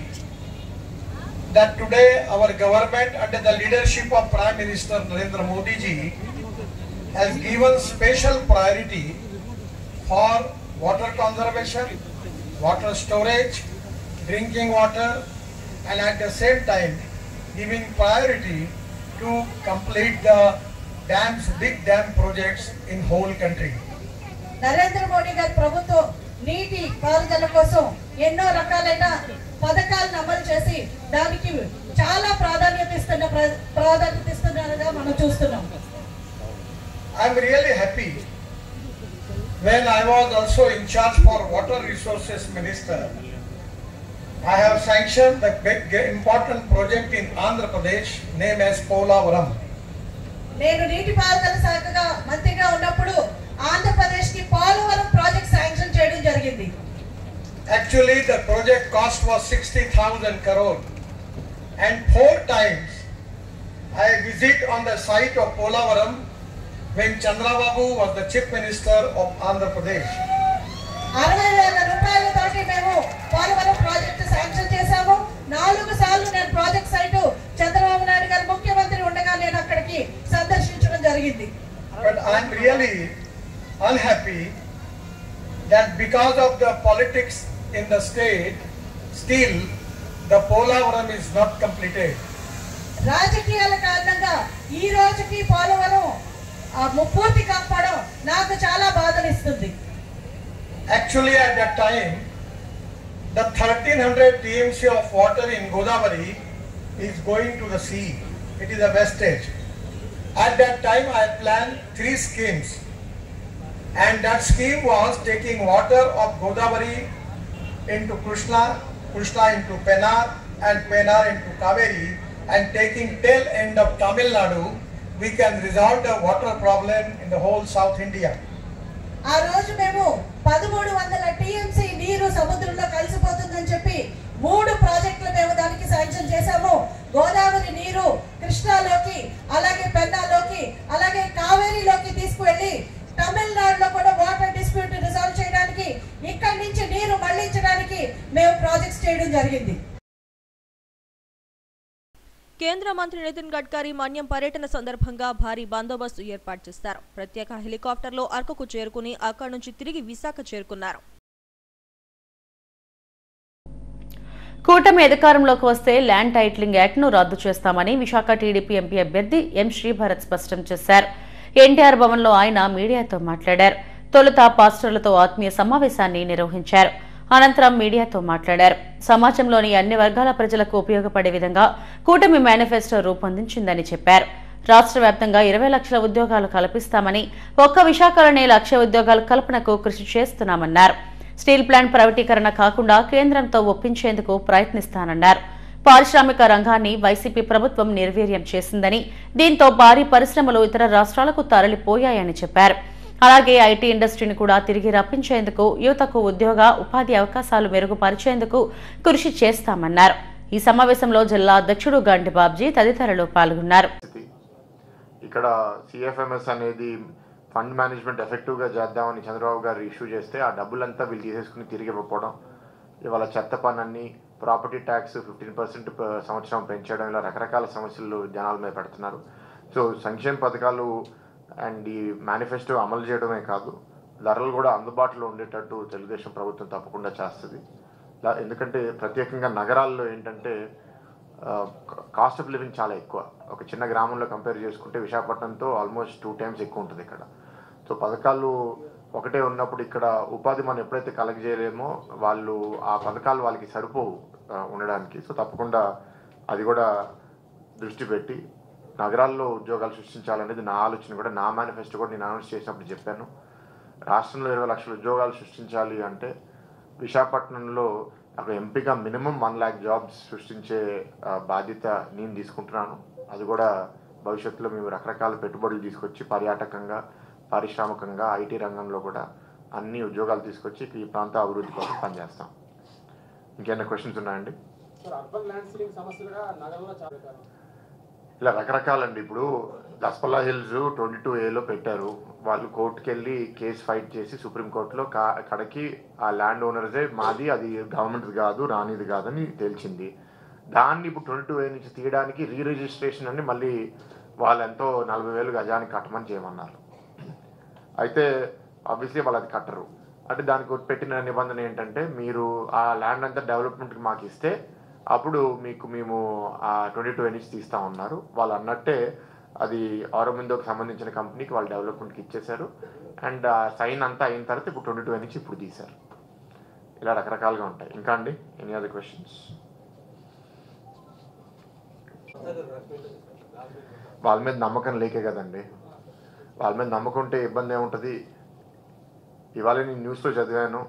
that today our government under the leadership of Prime Minister Narendra Modi ji has given special priority for water conservation, water storage, drinking water, and at the same time giving priority to complete the dams, big dam projects in whole country. Narendra Modi గారి ప్రభుత్వం నీటి పారుదల కోసం ఎన్నో రకాలైన పథకాలను అమలు చేసి దానికి చాలా ప్రాధాన్యత ఇస్తున్నారుగా మనం చూస్తున్నాం. I am really happy when I was also in charge for water resources minister. I have sanctioned the big important project in Andhra Pradesh named as Polavaram. నేను నీటిపారుదల శాఖగా మంత్రిగా ఉన్నప్పుడు ఆంధ్రప్రదేశ్ కి పోలవరం ప్రాజెక్ట్ శాంక్షన్ చేయడం జరిగింది. Actually the project cost was 60,000 crore and 4 times I visit on the site of Polavaram when Chandrababu was the chief minister of Andhra Pradesh. 60,000 రూపాయలతోటి మేము పోలవరం ప్రాజెక్ట్ శాంక్షన్ చేశాము. 4 సార్లు నేను ప్రాజెక్ట్ సైట్ చంద్రబాబు నాయుడు గారు ముఖ్యమంత్రి ఉండగా నేను అక్కడికి సందర్శించడం జరిగింది. But I am really unhappy that because of the politics in the state, still the Polavaram is not completed. రాజకీయాల కారణంగా ఈ రోజుకి పోలవరం పూర్తి కాకపోవడం నాకు చాలా బాధనిస్తుంది. Actually at that time the 1300 TMC of water in Godavari is going to the sea. It is a wastage. At that time I planned 3 schemes, and that scheme was taking water of Godavari into Krishna, Krishna into Pennar, and Pennar into Kaveri, and taking tail end of Tamil Nadu, we can resolve the water problem in the whole South India. ఆ రోజు మేము 1300 TMC నీరు సముద్రంలో కలిసిపోతుందని చెప్పి 3 ప్రాజెక్టులు మేము దానికి sanction చేశాము. గోదావరి నీరు కృష్ణాలోకి, అలాగే పెన్నాలోకి, అలాగే కావేరీలోకి తీసుకువెళ్ళి తమిళనాడులో కూడా వాటర్ డిస్ప్యూట్ రిజాల్వ్ చేయడానికి, ఇక్కడి నుంచి నీరు మళ్లించడానికి మేము ప్రాజెక్ట్స్ చేయడం జరిగింది. కేంద్ర మంత్రి నితిన్ గడ్కరీ మన్యం పర్యటన సందర్భంగా భారీ బందోబస్తు ఏర్పాటు చేశారు. ప్రత్యేక హెలికాప్టర్లో అరకుకు చేరుకుని అక్కడి నుంచి తిరిగి విశాఖ చేరుకున్నారు. కూటమి అధికారంలోకి వస్తే ల్యాండ్ టైటిలింగ్ యాక్ట్ ను రద్దు చేస్తామని విశాఖ టీడీపీ ఎంపీ అభ్యర్థి ఎం శ్రీభరత్ స్పష్టం చేశారు. ఎన్టీఆర్ భవన్ లో ఆయన మీడియాతో మాట్లాడారు. తొలుత పాస్టర్లతో ఆత్మీయ సమావేశాన్ని నిర్వహించారు. అనంతరం మీడియాతో మాట్లాడారు. సమాజంలోని అన్ని వర్గాల ప్రజలకు ఉపయోగపడే విధంగా కూటమి మేనిఫెస్టో రూపొందించిందని చెప్పారు. రాష్ట్ర వ్యాప్తంగా 20 లక్షల ఉద్యోగాలు కల్పిస్తామని, ఒక్క విశాఖలోనే 1,00,000 ఉద్యోగాల కల్పనకు కృషి చేస్తున్నామన్నారు. స్టీల్ ప్లాంట్ ప్రైవేటీకరణ కాకుండా కేంద్రంతో ఒప్పించేందుకు ప్రయత్నిస్తానన్నారు. పారిశ్రామిక రంగాన్ని వైసీపీ ప్రభుత్వం నిర్వీర్యం చేసిందని, దీంతో భారీ పరిశ్రమలు ఇతర రాష్ట్రాలకు తరలిపోయాయని చెప్పారు. అలాగే ఐటీ ఇండస్ట్రీని కూడా తిరిగి రప్పించేందుకు, యువతకు ఉద్యోగ ఉపాధి అవకాశాలు మెరుగుపరిచేందుకు కృషి చేస్తామన్నారు. ఈ సమావేశంలో జిల్లా అధ్యక్షుడు గంటి బాబ్జీ తదితరులు పాల్గొన్నారు. ఇక్కడ సిఎఫ్ఎంఎస్ అనేది ఫండ్ మేనేజ్మెంట్ ఎఫెక్టివ్గా చేద్దామని చంద్రబాబు గారు ఇష్యూ చేస్తే ఆ డబ్బులంతా వీళ్ళు తీసేసుకుని తిరిగి ఇవ్వకపోవడం, ఇవాళ చెత్త పన్ను, ప్రాపర్టీ ట్యాక్స్ 15% సంవత్సరం పెంచడం, ఇలా రకరకాల సమస్యలు జనాల మీద పెడుతున్నారు. సో సంక్షేమ పథకాలు అండ్ ఈ మేనిఫెస్టో అమలు చేయడమే కాదు, ధరలు కూడా అందుబాటులో ఉండేటట్టు తెలుగుదేశం ప్రభుత్వం తప్పకుండా చేస్తుంది. ఎందుకంటే ప్రత్యేకంగా నగరాల్లో ఏంటంటే కాస్ట్ ఆఫ్ లివింగ్ చాలా ఎక్కువ. ఒక చిన్న గ్రామంలో కంపేర్ చేసుకుంటే విశాఖపట్నంతో ఆల్మోస్ట్ 2 times ఎక్కువ ఉంటుంది ఇక్కడ. సో పథకాలు ఒకటే ఉన్నప్పుడు ఇక్కడ ఉపాధి మనం ఎప్పుడైతే కలెక్ట్ చేయలేమో వాళ్ళు ఆ పథకాలు వాళ్ళకి సరిపోవు ఉండడానికి. సో తప్పకుండా అది కూడా దృష్టి పెట్టి నగరాల్లో ఉద్యోగాలు సృష్టించాలనేది నా ఆలోచన. కూడా నా మేనిఫెస్టో కూడా నేను అనౌన్స్ చేసినప్పుడు చెప్పాను. రాష్ట్రంలో 20 లక్షల ఉద్యోగాలు సృష్టించాలి అంటే విశాఖపట్నంలో అక్కడ ఎంపీగా మినిమం 1 lakh జాబ్స్ సృష్టించే బాధ్యత నేను తీసుకుంటున్నాను. అది కూడా భవిష్యత్తులో మేము రకరకాల పెట్టుబడులు తీసుకొచ్చి పర్యాటకంగా, పారిశ్రామికంగా, ఐటీ రంగంలో కూడా అన్ని ఉద్యోగాలు తీసుకొచ్చి ఈ ప్రాంత అభివృద్ధి కోసం పనిచేస్తాం. ఇంకేమైనా క్వశ్చన్స్ ఉన్నాయండి? ఇలా రకరకాలండి. ఇప్పుడు దస్పల్లా హిల్స్ 22A పెట్టారు. వాళ్ళు కోర్టుకు వెళ్ళి కేసు ఫైట్ చేసి సుప్రీంకోర్టులో కడకి ఆ ల్యాండ్ ఓనర్సే మాది, అది గవర్నమెంట్ కాదు, రానిది కాదని తేల్చింది. దాన్ని ఇప్పుడు 22A నుంచి తీయడానికి రిజిస్ట్రేషన్ అని మళ్ళీ వాళ్ళు ఎంతో 40,000 గజానికి కట్టమని చేయమన్నారు. అయితే ఆబ్వియస్లీ వాళ్ళు అది కట్టరు. అంటే దానికి పెట్టిన నిబంధన ఏంటంటే మీరు ఆ ల్యాండ్ అంతా డెవలప్మెంట్కి మాకు ఇస్తే అప్పుడు మేము ఆ 22A నుంచి తీస్తా ఉన్నారు. వాళ్ళు అన్నట్టే అది ఆరోమిందోకి సంబంధించిన కంపెనీకి వాళ్ళు డెవలప్మెంట్కి ఇచ్చేశారు. అండ్ ఆ సైన్ అంతా అయిన తర్వాత ఇప్పుడు 22A నుంచి ఇప్పుడు తీశారు. ఇలా రకరకాలుగా ఉంటాయి. ఇంకా అండి, ఎనీ అదర్ క్వశ్చన్స్? వాళ్ళ మీద నమ్మకం లేకే కదండి. వాళ్ళ మీద నమ్మకం ఉంటే ఇబ్బంది ఏముంటుంది? ఇవాళ నేను న్యూస్లో చదివాను,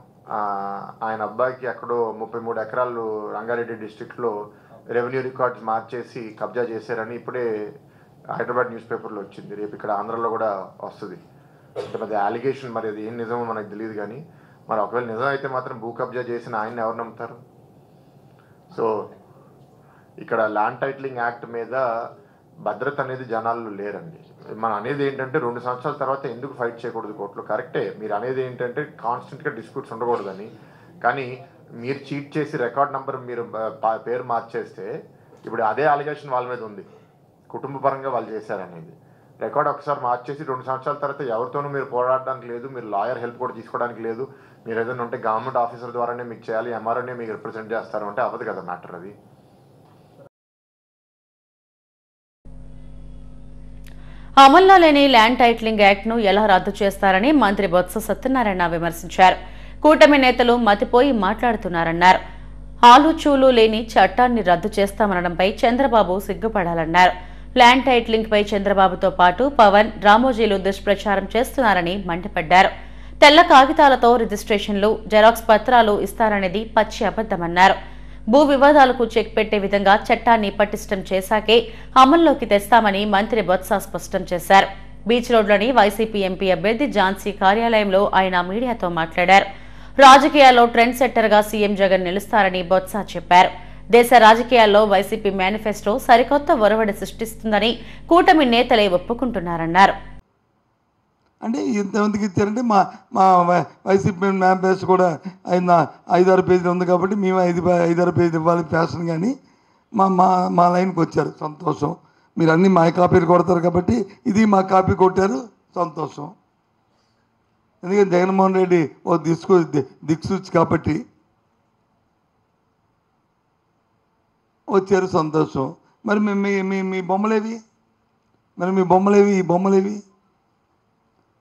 ఆయన అబ్బాయికి ఎక్కడో 33 ఎకరాలు రంగారెడ్డి డిస్ట్రిక్ట్లో రెవెన్యూ రికార్డ్స్ మార్చేసి కబ్జా చేశారని ఇప్పుడే హైదరాబాద్ న్యూస్ పేపర్లో వచ్చింది. రేపు ఇక్కడ ఆంధ్రలో కూడా వస్తుంది. అంటే మరి అలిగేషన్, మరి అది ఏం నిజమో మనకు తెలియదు. కానీ మరి ఒకవేళ నిజం అయితే మాత్రం భూ కబ్జా చేసిన ఆయన్ని ఎవరు నమ్ముతారు? సో ఇక్కడ ల్యాండ్ టైటిలింగ్ యాక్ట్ మీద భద్రత అనేది జనాల్లో లేరండి. మనం అనేది ఏంటంటే 2 సంవత్సరాల తర్వాత ఎందుకు ఫైట్ చేయకూడదు కోర్టులో? కరెక్టే, మీరు అనేది ఏంటంటే కాన్స్టెంట్గా డిస్ప్యూట్స్ ఉండకూడదని. కానీ మీరు చీట్ చేసి రికార్డ్ నెంబర్ మీరు పేరు మార్చేస్తే ఇప్పుడు అదే అలిగేషన్ వాళ్ళ మీద ఉంది, కుటుంబ పరంగా వాళ్ళు చేశారనేది. రికార్డ్ ఒకసారి మార్చేసి 2 సంవత్సరాల తర్వాత ఎవరితోనూ మీరు పోరాడడానికి లేదు, మీరు లాయర్ హెల్ప్ కూడా తీసుకోవడానికి లేదు. మీరు ఏదైనా ఉంటే గవర్నమెంట్ ఆఫీసర్ ద్వారానే మీకు చేయాలి, ఎంఆర్ఓనే మీకు రిప్రజెంట్ చేస్తారు అంటే అవ్వదు కదా మ్యాటర్ అది. అమల్లో లేని ల్యాండ్ టైటిలింగ్ యాక్ట్ను ఎలా రద్దు చేస్తారని మంత్రి బొత్స సత్యనారాయణ విమర్శించారు. కూటమి నేతలు మతిపోయి మాట్లాడుతున్నారన్నారు. ఆలుచూలు లేని చట్టాన్ని రద్దు చేస్తామనడంపై చంద్రబాబు సిగ్గుపడాలన్నారు. ల్యాండ్ టైటిలింగ్ పై చంద్రబాబుతో పాటు పవన్, రామోజీలు దుష్ప్రచారం చేస్తున్నారని మండిపడ్డారు. తెల్ల కాగితాలతో రిజిస్ట్రేషన్లు, జెరాక్స్ పత్రాలు ఇస్తారనేది పచ్చి అబద్దమన్నారు. భూ వివాదాలకు చెక్ పెట్టే విధంగా చట్టాన్ని పటిష్టం చేశాకే అమల్లోకి తెస్తామని మంత్రి బొత్స స్పష్టం చేశారు. బీచ్ రోడ్లోని వైసీపీ ఎంపీ అభ్యర్థి ఝాన్సీ కార్యాలయంలో ఆయన మీడియాతో మాట్లాడారు. రాజకీయాల్లో ట్రెండ్ సెట్టర్గా సీఎం జగన్ నిలుస్తారని బొత్స చెప్పారు. దేశ రాజకీయాల్లో వైసీపీ మేనిఫెస్టో సరికొత్త ఒరవడి సృష్టిస్తుందని కూటమి నేతలే ఒప్పుకుంటున్నారన్నారు. అంటే ఇంతమందికి ఇచ్చారంటే మా వైసీపీ మేనిఫెస్టో కూడా 5-6 పేజీలు ఉంది కాబట్టి మేము 5-6 పేజీలు ఇవ్వాలి ఫ్యాషన్. కానీ మా లైన్కి వచ్చారు, సంతోషం. మీరు అన్నీ మా కాపీలు కొడతారు కాబట్టి ఇది మా కాపీ కొట్టారు, సంతోషం. ఎందుకంటే జగన్మోహన్ రెడ్డి ఓ దిక్సూచి కాబట్టి వచ్చారు, సంతోషం. మరి మీ బొమ్మలేవి? మరి మీ బొమ్మలేవి? ఈ బొమ్మలేవి?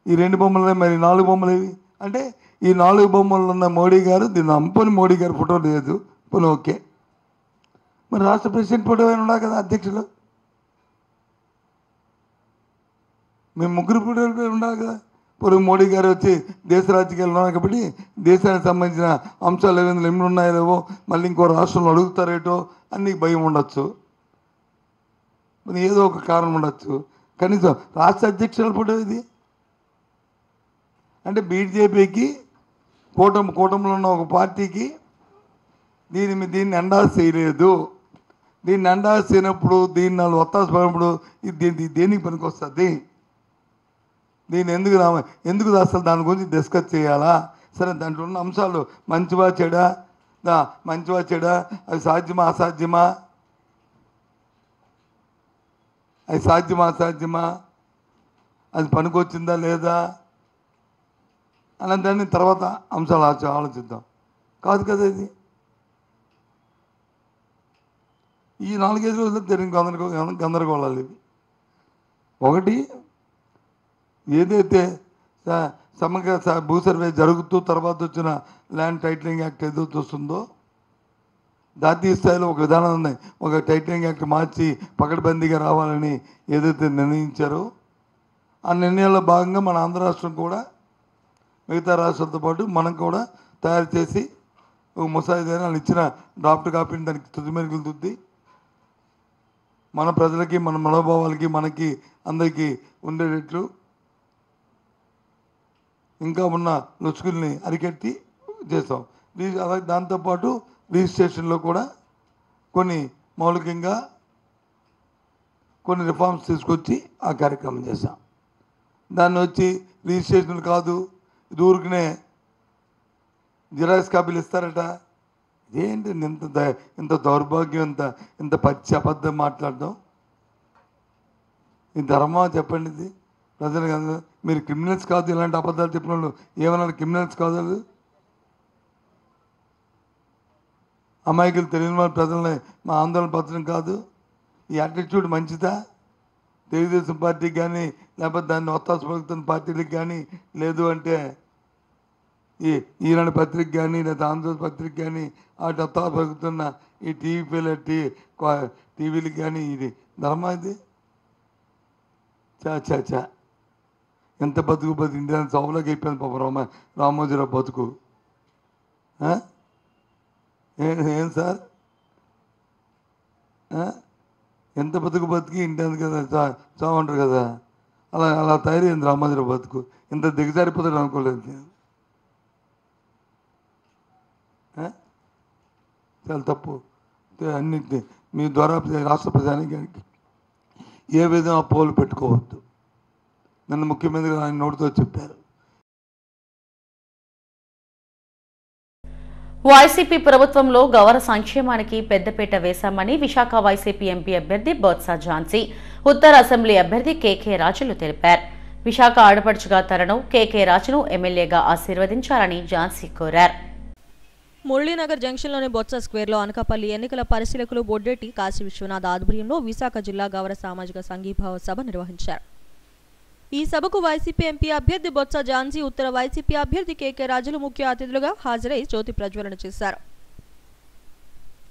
ఈ 2 బొమ్మలే, మరి 4 బొమ్మలేవి? అంటే ఈ 4 బొమ్మలు ఉన్న మోడీ గారు, దీన్ని అంపుని మోడీ గారి ఫోటో లేదు, పోనీ ఓకే. మరి రాష్ట్ర ప్రెసిడెంట్ ఫోటో అయినా ఉన్నా కదా అధ్యక్షులు, మేము 3 ఫోటోలు ఉండాలి కదా. పొరుగు మోడీ గారు వచ్చి దేశ రాజకీయాలు ఉన్నాయి కాబట్టి దేశానికి సంబంధించిన అంశాలు ఏమైనా ఉన్నాయో లేవో, మళ్ళీ ఇంకో రాష్ట్రంలో అడుగుతారేటో అన్నీ భయం ఉండొచ్చు, ఏదో ఒక కారణం ఉండొచ్చు. కనీసం రాష్ట్ర అధ్యక్షుల ఫోటో ఇది. అంటే బీజేపీకి కూటమిలో ఉన్న ఒక పార్టీకి దీన్ని ఎండాల్సి చేయలేదు, దీన్ని అండాసినప్పుడు దీన్ని వాళ్ళు ఒత్తాసు పడినప్పుడు ఇది దేనికి పనికి వస్తుంది? దీన్ని ఎందుకు అసలు దాని గురించి డిస్కస్ చేయాలా? సరే, దాంట్లో ఉన్న అంశాలు మంచివా చెడా, అవి సాధ్యమా అసాధ్యమా, అసాధ్యమా, అది పనికొచ్చిందా లేదా అన్న దాన్ని తర్వాత అంశాలు ఆలోచిద్దాం. కాదు కదా ఇది. ఈ 4-5 రోజుల్లో జరిగిన గందరగోళాలు ఇవి. ఒకటి, ఏదైతే సమగ్ర భూ సర్వే జరుగుతూ తర్వాత వచ్చిన ల్యాండ్ టైటిలింగ్ యాక్ట్ ఏదైతే వస్తుందో, జాతీయ స్థాయిలో ఒక విధానం ఉంది. ఒక టైటిలింగ్ యాక్ట్ మార్చి పకడ్బందీగా రావాలని ఏదైతే నిర్ణయించారో, ఆ నిర్ణయాల్లో భాగంగా మన ఆంధ్ర రాష్ట్రం కూడా మిగతా రాష్ట్రాలతో పాటు మనం కూడా తయారు చేసి ఒక ముసాయిదాని వాళ్ళు ఇచ్చిన డ్రాఫ్ట్ కాపీని దానికి తుది మెరుగులు తుద్ది మన ప్రజలకి, మన మనోభావాలకి, మనకి అందరికీ ఉండేటట్లు ఇంకా ఉన్న లొసుగుల్ని అరికట్టి చేస్తాం. అలాగే దాంతోపాటు రిజిస్ట్రేషన్లో కూడా మౌలికంగా కొన్ని రిఫార్మ్స్ తీసుకొచ్చి ఆ కార్యక్రమం చేస్తాం. దాన్ని వచ్చి రిజిస్ట్రేషన్లు కాదు, ఇది ఊరికనే జిరాక్స్ కాపీలు ఇస్తారట. ఏంటి ఇంత దౌర్భాగ్యం, ఇంత పచ్చి అబద్ధం మాట్లాడడం? ఈ ధర్మమా చెప్పండి ఇది ప్రజలు కాదు. మీరు క్రిమినల్స్ కాదు, ఇలాంటి అబద్ధాలు చెప్పిన వాళ్ళు ఏమన్నా క్రిమినల్స్ కాదు? అమాయకులు తెలియని వాళ్ళ ప్రజల్ని మా ఆందోళన పరచడం కాదు. ఈ యాటిట్యూడ్ మంచిదా? తెలుగుదేశం పార్టీకి కానీ, లేకపోతే దాన్ని ఒత్తాసు పలుకుతున్న పార్టీలకు కానీ, లేదు అంటే ఈనాడు పత్రిక కానీ, లేదా ఆంధ్రప్రదేశ్ పత్రిక కానీ, వాటి ఒత్తాసు పలుకుతున్న ఈ టీవీలకు కానీ ఇది ధర్మా? ఇది చా ఎంత బతుకు ఇండియా సౌలకి అయిపోయింది పాపం రామోజీరావు బతుకు. ఏం సార్, ఎంత బతికి ఇండియా కదా చావంటారు కదా, అలా తయారైంది రామోజీరావు బతుకు. ఇంత దిగజారిపోతాడు అనుకోలేదు. చాలా తప్పు. అన్నింటినీ మీ ద్వారా రాష్ట్ర ప్రజానికి ఏ విధంగా పోలు పెట్టుకోవద్దు. నన్ను ముఖ్యమంత్రి ఆయన నోటితో చెప్పారు. వైసీపీ ప్రభుత్వంలో గౌర సంక్షేమానికి పెద్దపీట వేశామని విశాఖ వైసీపీ ఎంపీ అభ్యర్థి బొత్స ఝాన్సీ, ఉత్తర అసెంబ్లీ అభ్యర్థి కేకే రాజులు తెలిపారు. విశాఖ ఆడపడుచుగా తనను కేకే రాజును ఎమ్మెల్యేగా ఆశీర్వదించాలని ఝాన్సీ కోరారు. మురళీనగర్ జంక్షన్లోని బొత్స స్క్వేర్లో అనకాపల్లి ఎన్నికల పరిశీలకులు బొడ్డెట్టి కాశీ విశ్వనాథ్ ఆధ్వర్యంలో విశాఖ జిల్లా గౌర సామాజిక సంఘీభావ సభ నిర్వహించారు. ఈ సభకు వైసీపీ ఎంపీ అభ్యర్థి బొత్స ఝాన్సీ, ఉత్తర వైసీపీ అభ్యర్థి కేకే రాజులు ముఖ్య అతిథులుగా హాజరై జ్యోతి ప్రజ్వలన చేశారు.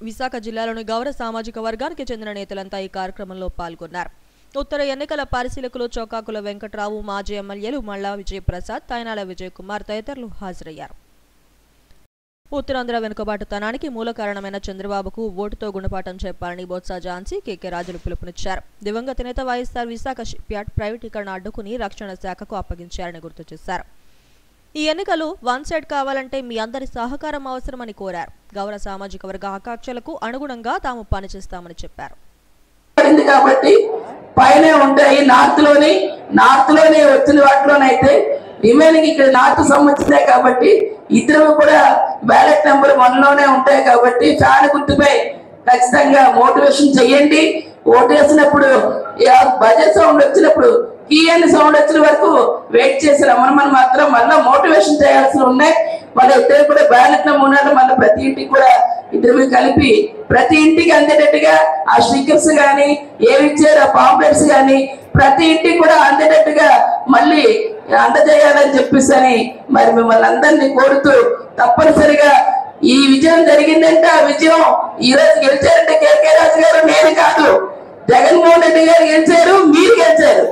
విశాఖ జిల్లాలోని గౌర సామాజిక వర్గానికి చెందిన నేతలంతా ఈ కార్యక్రమంలో పాల్గొన్నారు. ఉత్తర ఎన్నికల పరిశీలకులు చౌకాకుల వెంకట్రావు, మాజీ ఎమ్మెల్యేలు మల్లా విజయప్రసాద్, తైనాల విజయ్ కుమార్ తదితరులు హాజరయ్యారు. ఉత్తరాంధ్ర వెనుకబాటుతనానికి మూల కారణమైన చంద్రబాబుకు ఓటుతో గుణపాఠం చెప్పాలని బొత్స ఝాన్సీ, కేకే రాజులు పిలుపునిచ్చారు. దివంగత నేత వైఎస్ఆర్ విశాఖ షిప్యార్డ్ ప్రైవేటీకరణ అడ్డుకుని రక్షణ శాఖకు అప్పగించారని గుర్తు చేశారు. ఈ ఎన్నికలు వన్ సైడ్ కావాలంటే మీ అందరి సహకారం అవసరమని కోరారు. గౌర సామాజిక వర్గ ఆకాంక్షలకు అనుగుణంగా తాము పనిచేస్తామని చెప్పారు. కాబట్టి పైనే ఉంటాయి, నార్త్ లోనే వచ్చిన వాటిలోనైతే రిమైనింగ్ ఇక్కడ నార్త్ సంబంధించినాయి కాబట్టి ఇద్దరు కూడా బ్యాలెట్ నెంబర్ 1 లోనే ఉంటాయి కాబట్టి ఫ్యాన్ గుర్తుపై ఖచ్చితంగా మోటివేషన్ చెయ్యండి. ఓటు వేసినప్పుడు బజెట్ సౌండ్ వచ్చినప్పుడు కీ అని సౌండ్ వచ్చిన వరకు వెయిట్ చేసి రమ్మని మాత్రం మళ్ళీ మోటివేషన్ చేయాల్సి ఉన్నాయి. వాళ్ళ ఇద్దరు కూడా బ్యాలెట్ నెంబర్ ఉన్నట్టు మళ్ళీ ప్రతి ఇంటికి కూడా ఇద్దరు కలిపి ప్రతి ఇంటికి అందేటట్టుగా ఆ స్టిక్కర్స్ కానీ ఏమి ఇచ్చారు ఆ పాంప్లెట్స్ కానీ ప్రతి ఇంటికి కూడా అందేటట్టుగా మళ్ళీ అందజేయాలని చెప్పేసి మరి మిమ్మల్ని అందరినీ కోరుతూ తప్పనిసరిగా ఈ విజయం జరిగిందంటే ఆ విజయం ఈ రోజు గెలిచారంటే కేకే రాజు గారు, నేను కాదు, జగన్మోహన్ రెడ్డి గారు గెలిచారు, మీరు గెలిచారు.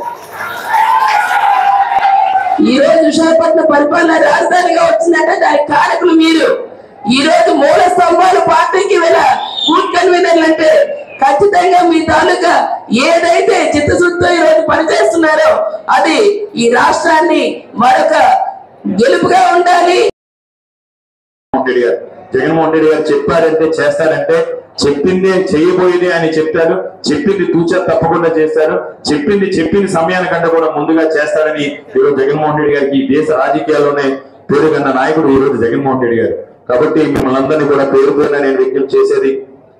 ఈ రోజు విశాఖపట్నం పరిపాలన రాజధానిగా వచ్చిందంటే దానికి కారకులు మీరు. ఈ రోజు మూల స్తంభాలు పార్టీకి బూత్ కన్వీనర్లు అంటే ఖచ్చితంగా మీ తాలూకా ఏదైతే చిత్తశుద్ధితో ఈ రోజు పనిచేస్తున్నారో అది ఈ రాష్ట్రాన్ని మరొక గెలుపుగా ఉండాలి. జగన్మోహన్ రెడ్డి గారు చెప్పారంటే చేస్తారంటే చెప్పిందే చేయబోయేదే అని చెప్తారు, చెప్పింది తూచా తప్పకుండా చేస్తారు, చెప్పిన సమయానికంటే కూడా ముందుగా చేస్తారని ఈరోజు జగన్మోహన్ రెడ్డి గారికి ఈ దేశ రాజకీయాల్లోనే పేరుగన్న నాయకుడు ఈరోజు జగన్మోహన్ రెడ్డి గారు. కాబట్టి మిమ్మల్ని అందరినీ కూడా పేరు పేరున నేను విజ్ఞప్తి చేసేది,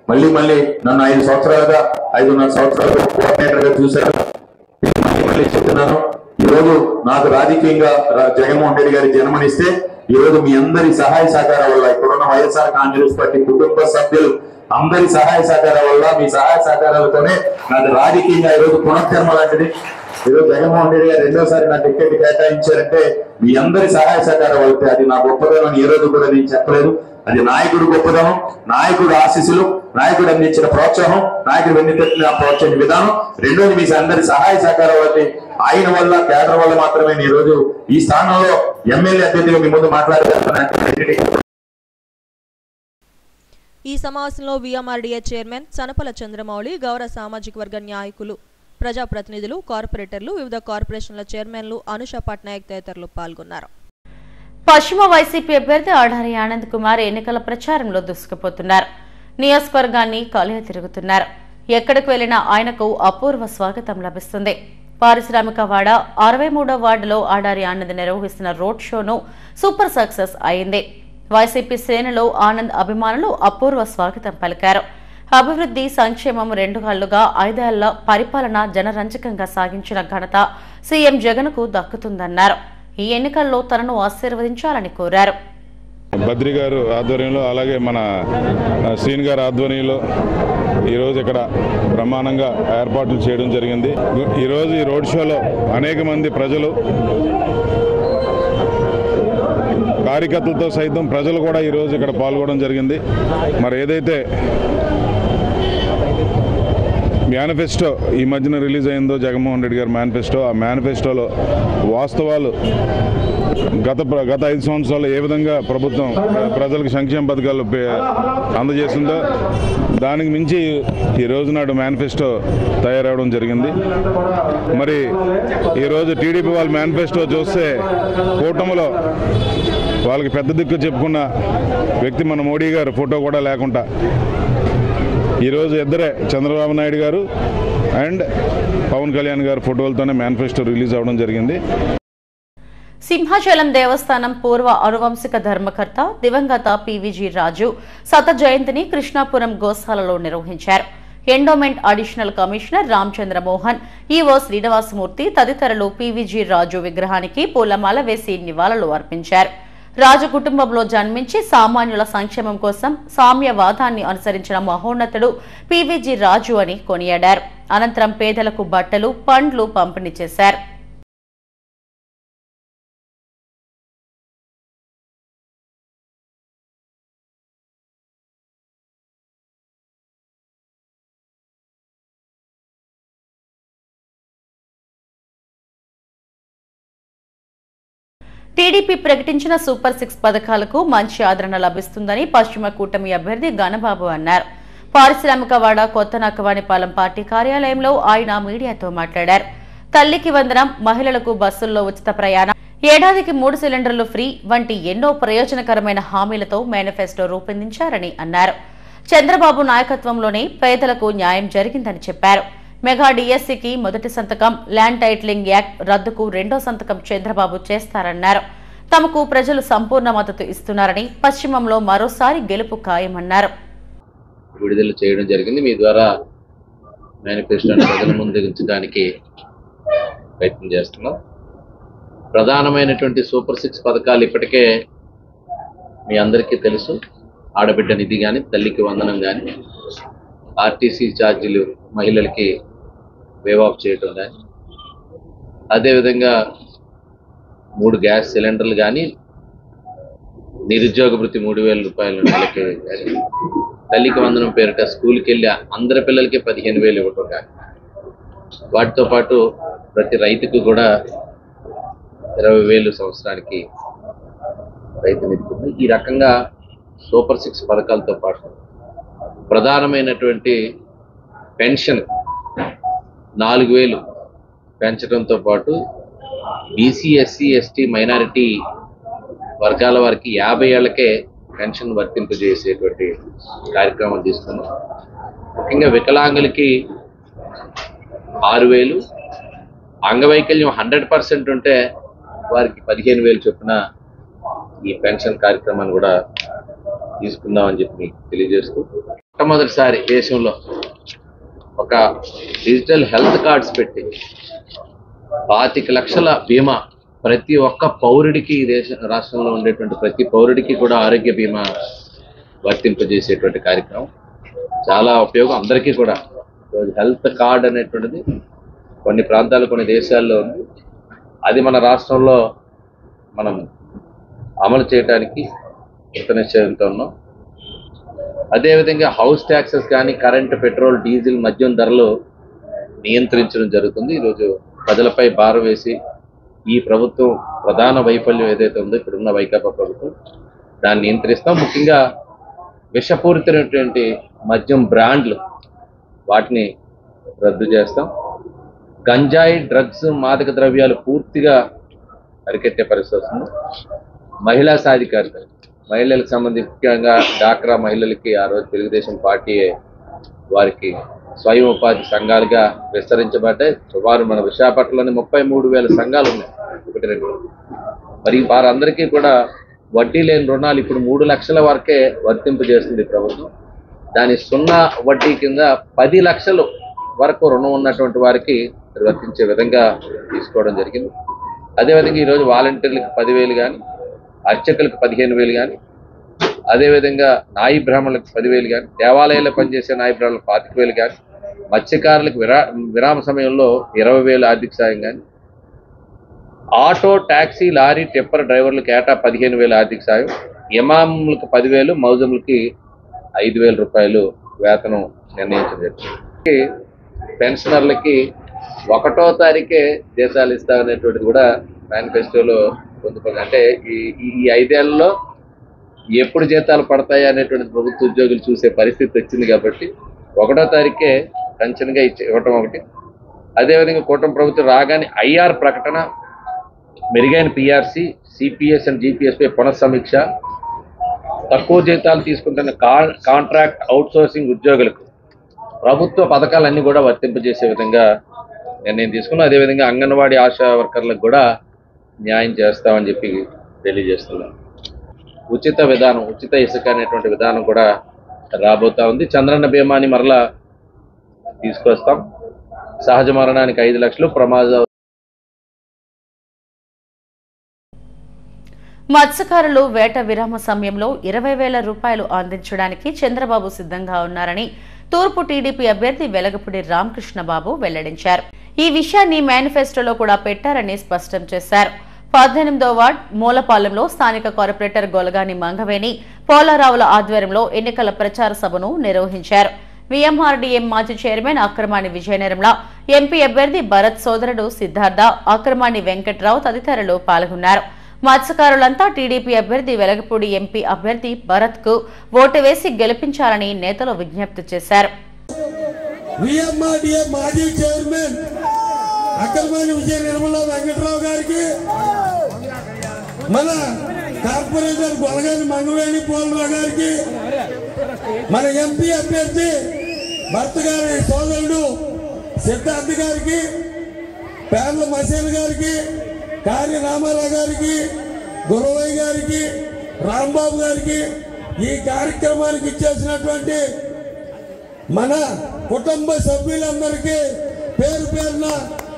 మళ్ళీ నన్ను 5 సంవత్సరాలుగా 5.5 సంవత్సరాలుగా కోఆర్డినేటర్ గా చూశారు. మళ్ళీ చెప్తున్నాను, ఈ రోజు నాకు రాజకీయంగా జగన్మోహన్ రెడ్డి గారి జన్మనిస్తే ఈ రోజు మీ అందరి సహాయ సహకారం వల్ల, ఇప్పుడున్న వైఎస్ఆర్ కాంగ్రెస్ పార్టీ కుటుంబ సభ్యులు అందరి సహాయ సహకారం వల్ల, మీ సహాయ సహకారాలతోనే నాకు రాజకీయంగా ఈరోజు పునర్జన్మ లాంటిది. ఈరోజు జగన్మోహన్ రెడ్డి గారు రెండోసారి నా టికెట్ కేటాయించారంటే మీ అందరి సహాయ సహకారం వస్తే అది నా గొప్పదనం ఏ రోజు కూడా నేను చెప్పలేదు. అది నాయకుడు గొప్పదనం, నాయకుడు ఆశీస్సులు, నాయకుడు అందించిన ప్రోత్సాహం, నాయకుడు వెన్నుతట్టిన ప్రోత్సహించిన విధానం. రెండోది మీ అందరి సహాయ సహకారం వల్ల, ఆయన వల్ల, కేడర్ వల్ల మాత్రమే ఈ రోజు ఈ స్థానంలో ఎమ్మెల్యే అభ్యర్థిగా మీ ముందు మాట్లాడుతున్నాను. ఈ సమావేశంలో విఎంఆర్డీఏ చైర్మన్ సనపల చంద్రమౌళి, గౌరవ సామాజిక వర్గ నాయకులు, ప్రజాప్రతినిధులు, కార్పొరేటర్లు, వివిధ కార్పొరేషన్ల చైర్మన్లు, అనుష పట్నాయక్ తదితరులు పాల్గొన్నారు. పశ్చిమ వైసీపీ అభ్యర్థి ఆడారి ఆనంద్ కుమార్ ఎన్నికల ప్రచారంలో దూసుకుపోతున్నారు. నియోజకవర్గాన్ని కలియ తిరుగుతున్నారు. ఎక్కడికి వెళ్లినా ఆయనకు అపూర్వ స్వాగతం లభిస్తుంది. పారిశ్రామికవాడ 63వ వార్డులో ఆడారి ఆనంద్ నిర్వహిస్తున్న రోడ్ షోను సూపర్ సక్సెస్ అయింది. వైసీపీ శ్రేణులో ఆనంద్ అభిమానులు అపూర్వ స్వాగతం పలికారు. అభివృద్ధి, సంక్షేమం 2 కళ్లుగా 5 ఏళ్ల పరిపాలన జనరంజకంగా సాగించిన ఘనత సీఎం జగన్ కు దక్కుతుందన్నారు. ఈ ఎన్నికల్లో తనను ఆశీర్వదించాలని కోరారు. బద్రి గారు ఆధ్వర్యంలో, అలాగే మన శ్రీన్ గారి ఆధ్వర్యంలో ఈరోజు ఇక్కడ బ్రహ్మాండంగా ఏర్పాట్లు చేయడం జరిగింది. ఈరోజు ఈ రోడ్ షోలో అనేక మంది ప్రజలు, కార్యకర్తలతో సైతం ప్రజలు కూడా ఈరోజు ఇక్కడ పాల్గొనడం జరిగింది. మరి ఏదైతే మేనిఫెస్టో ఈ మధ్యన రిలీజ్ అయిందో జగన్మోహన్ రెడ్డి గారి మేనిఫెస్టో, ఆ మేనిఫెస్టోలో వాస్తవాలు గత 5 సంవత్సరాలు ఏ విధంగా ప్రభుత్వం ప్రజలకు సంక్షేమ పథకాలు అందజేసిందో దానికి మించి ఈ రోజు నాడు మేనిఫెస్టో తయారవడం జరిగింది. మరి ఈరోజు టీడీపీ వాళ్ళ మేనిఫెస్టో చూస్తే కూటమిలో వాళ్ళకి పెద్ద దిక్కు చెప్పుకున్న వ్యక్తి మన మోడీ గారు ఫోటో కూడా లేకుండా ఈరోజు ఇద్దరే చంద్రబాబు నాయుడు గారు అండ్ పవన్ కళ్యాణ్ గారు ఫోటోలతోనే మేనిఫెస్టో రిలీజ్ అవ్వడం జరిగింది. సింహాచలం దేవస్థానం పూర్వ అనువంశిక ధర్మకర్త దివంగత పీవీజీ రాజు శత జయంతిని కృష్ణాపురం గోశాలలో నిర్వహించారు. Endowment additional commissioner Ramachandra Mohan, EO Srinivasamurthy తదితరులు పీవీజీ రాజు విగ్రహానికి పూలమాల వేసి నివాళులు అర్పించారు. రాజు కుటుంబంలో జన్మించి సామాన్యుల సంక్షేమం కోసం సామ్యవాదాన్ని అనుసరించిన మహోన్నతుడు పీవీజీ రాజు అని కొనియాడారు. అనంతరం పేదలకు బట్టలు, పండ్లు పంపిణీ చేశారు. టీడీపీ ప్రకటించిన సూపర్ 6 పథకాలకు మంచి ఆదరణ లభిస్తుందని పశ్చిమ కూటమి అభ్యర్థి గణబాబు అన్నారు. పారిశ్రామికవాడ కొత్త నక్కవానిపాలెం పార్టీ కార్యాలయంలో ఆయన మీడియాతో మాట్లాడారు. తల్లికి వందనం, మహిళలకు బస్సుల్లో ఉచిత ప్రయాణం, ఏడాదికి 3 సిలిండర్లు ఫ్రీ వంటి ఎన్నో ప్రయోజనకరమైన హామీలతో మేనిఫెస్టో రూపొందించారని అన్నారు. చంద్రబాబు నాయకత్వంలోనే పేదలకు న్యాయం జరిగిందని చెప్పారు. మెగా డిఎస్సికి మొదటి సంతకం, ల్యాండ్ టైటిలింగ్ యాక్ట్ రద్దుకు 2వ సంతకం చంద్రబాబు చేస్తారన్నారు. తమకు ప్రజలు సంపూర్ణ మద్దతు ఇస్తున్నారని, పశ్చిమంలో మరోసారి గెలుపు ఖాయమన్నారు. విడుదల చేయడం జరిగింది. మీ ద్వారా మేనిఫెస్టోని ప్రజల ముందు ఉంచడానికి ప్రయత్నం చేస్తున్నాం. ప్రధానమైనటువంటి సూపర్ 6 పథకాలు ఇప్పటికే మీ అందరికీ తెలుసు. ఆడబిడ్డ నిధి కానీ, తల్లికి వందనం కానీ, ఆర్టీసీ ఛార్జీలు మహిళలకి వేవ్ ఆఫ్ చేయటం కానీ, అదేవిధంగా 3 గ్యాస్ సిలిండర్లు కానీ, నిరుద్యోగ భృతి 3,000 రూపాయలు నెలకి కానీ, తల్లికి వందనం పేరిట స్కూల్కి వెళ్ళి అందరి పిల్లలకి 15,000 ఇవ్వటం కానీ, వాటితో పాటు ప్రతి రైతుకు కూడా 20,000 సంవత్సరానికి రైతు నిధి. ఈ రకంగా సూపర్ 6 పథకాలతో పాటు ప్రధానమైనటువంటి పెన్షన్ 4,000 పెంచడంతో పాటు బీసీ, ఎస్సీ, ఎస్టీ, మైనారిటీ వర్గాల వారికి 50 ఏళ్లకే పెన్షన్ వర్తింపజేసేటువంటి కార్యక్రమం తీసుకున్నాం. ముఖ్యంగా వికలాంగులకి 6,000, అంగవైకల్యం 100% ఉంటే వారికి 15,000 చొప్పున ఈ పెన్షన్ కార్యక్రమాన్ని కూడా తీసుకుందామని చెప్పి మీకు తెలియజేస్తూ, మొట్టమొదటిసారి దేశంలో ఒక డిజిటల్ హెల్త్ కార్డ్స్ పెట్టి 25 లక్షల బీమా ప్రతి ఒక్క పౌరుడికి, రాష్ట్రంలో ఉండేటువంటి ప్రతి పౌరుడికి కూడా ఆరోగ్య బీమా వర్తింపజేసేటువంటి కార్యక్రమం చాలా ఉపయోగం అందరికీ కూడా. హెల్త్ కార్డ్ అనేటువంటిది కొన్ని ప్రాంతాలు, కొన్ని దేశాల్లో ఉంది. అది మన రాష్ట్రంలో మనం అమలు చేయడానికి కృతనిశ్చయంతో ఉన్నాం. అదేవిధంగా హౌస్ ట్యాక్సెస్ కానీ, కరెంటు, పెట్రోల్, డీజిల్, మద్యం ధరలు నియంత్రించడం జరుగుతుంది. ఈరోజు ప్రజలపై భారం వేసి ఈ ప్రభుత్వం ప్రధాన వైఫల్యం ఏదైతే ఉందో ఇప్పుడున్న వైకాపా ప్రభుత్వం, దాన్ని నియంత్రిస్తాం. ముఖ్యంగా విషపూరితమైనటువంటి మద్యం బ్రాండ్లు వాటిని రద్దు చేస్తాం. గంజాయి, డ్రగ్స్, మాదక ద్రవ్యాలు పూర్తిగా అరికెట్టే పరిస్థితి వస్తుంది. మహిళా సాధికారిత, మహిళలకు సంబంధించి ముఖ్యంగా డాక్రా మహిళలకి ఆ రోజు తెలుగుదేశం పార్టీ వారికి స్వయం ఉపాధి సంఘాలుగా విస్తరించబడ్డాయి. సుమారు మన విశాఖపట్నంలోని 33,000 సంఘాలు ఉన్నాయి. 1-2 మరి వారందరికీ కూడా వడ్డీ లేని రుణాలు ఇప్పుడు 3 లక్షల వరకే వర్తింపజేస్తుంది ప్రభుత్వం. దాని 0 వడ్డీ కింద 10 లక్షల వరకు రుణం ఉన్నటువంటి వారికి వర్తించే విధంగా తీసుకోవడం జరిగింది. అదేవిధంగా ఈరోజు వాలంటీర్లకు 10,000 కానీ, అర్చకులకు 15,000 కానీ, అదేవిధంగా నాయి బ్రాహ్మణులకు 10,000 కానీ, దేవాలయాల్లో పనిచేసే నాయి బ్రాహ్మణులకు 25,000 కానీ, మత్స్యకారులకు విరామ సమయంలో 20,000 ఆర్థిక సాయం కానీ, ఆటో, ట్యాక్సీ, లారీ, టిప్పర్ డ్రైవర్లకు ఏటా 15,000 ఆర్థిక సాయం, ఇమాములకు 10,000, మౌజములకి 5,000 రూపాయలు వేతనం నిర్ణయించడం జరిగింది. పెన్షనర్లకి 1వ తారీఖే జీతాలు ఇస్తామనేటువంటిది కూడా మేనిఫెస్టోలో పొందుపడింది. అంటే ఈ 5 ఏళ్లలో ఎప్పుడు జీతాలు పడతాయి అనేటువంటిది ప్రభుత్వ ఉద్యోగులు చూసే పరిస్థితి వచ్చింది కాబట్టి 1వ తారీఖే పెన్షన్గా ఇవ్వటం ఒకటి. అదేవిధంగా కూటమి ప్రభుత్వం రాగానే ఐఆర్ ప్రకటన, మెరుగైన పిఆర్సీ, సిపిఎస్ అండ్ జిపిఎస్పై పునఃసమీక్ష, తక్కువ జీతాలు తీసుకుంటున్న కాంట్రాక్ట్ అవుట్సోర్సింగ్ ఉద్యోగులకు ప్రభుత్వ పథకాలన్నీ కూడా వర్తింపజేసే విధంగా నిర్ణయం తీసుకున్నాం. అదేవిధంగా అంగన్వాడీ ఆశా వర్కర్లకు కూడా న్యాయం చేస్తామని చెప్పి తెలియజేస్తున్నాం. ఉచిత విధానం, ఉచిత ఇసుక అనేటువంటి విధానం కూడా రాబోతా ఉంది. చంద్రన్న బీమాని మరలా తీసుకొస్తాం. సహజ మరణానికి 5 లక్షలు, ప్రమాద మత్స్యకారులు వేట విరామ సమయంలో 20,000 రూపాయలు అందించడానికి చంద్రబాబు సిద్ధంగా ఉన్నారని తూర్పు టీడీపీ అభ్యర్థి వెలగపూడి రామకృష్ణబాబు వెల్లడించారు. ఈ విషయాన్ని మేనిఫెస్టోలో కూడా పెట్టారని స్పష్టం చేశారు. 18వ వార్డ్ మూలపాలెంలో స్థానిక కార్పొరేటర్ గొలగాని మంగవేణి, పోలారావుల ఆధ్వర్యంలో ఎన్నికల ప్రచార సభను నిర్వహించారు. విఎంఆర్డీఎం మాజీ చైర్మన్ అక్రమాణి విజయనిర్మల, ఎంపీ అభ్యర్థి భరత్ సోదరుడు సిద్ధార్థ, అక్రమాణి వెంకట్రావు తదితరులు పాల్గొన్నారు. మత్స్యకారులంతా టీడీపీ అభ్యర్థి వెలగపూడి, ఎంపీ అభ్యర్థి భరత్ కు ఓటు వేసి గెలిపించాలని నేతలు విజ్ఞప్తి చేశారు. విఎంఆర్డీఎం మాజీ చైర్మన్ అక్రమాణి విజయనిర్మల వెంకట్రావు గారికి, మన కార్పొరేటర్ గొలగాని మంగవేణి పోలరావు గారికి, మన ఎంపీ అభ్యర్థి భర్త గారి సోదరుడు సిద్ధార్థ గారికి, పేర్ల మసీన్ గారికి, కార్య రామారావు గారికి, గురవయ్య గారికి, రాంబాబు గారికి, ఈ కార్యక్రమానికి ఇచ్చేసినటువంటి మన కుటుంబ సభ్యులందరికీ పేరు పేరున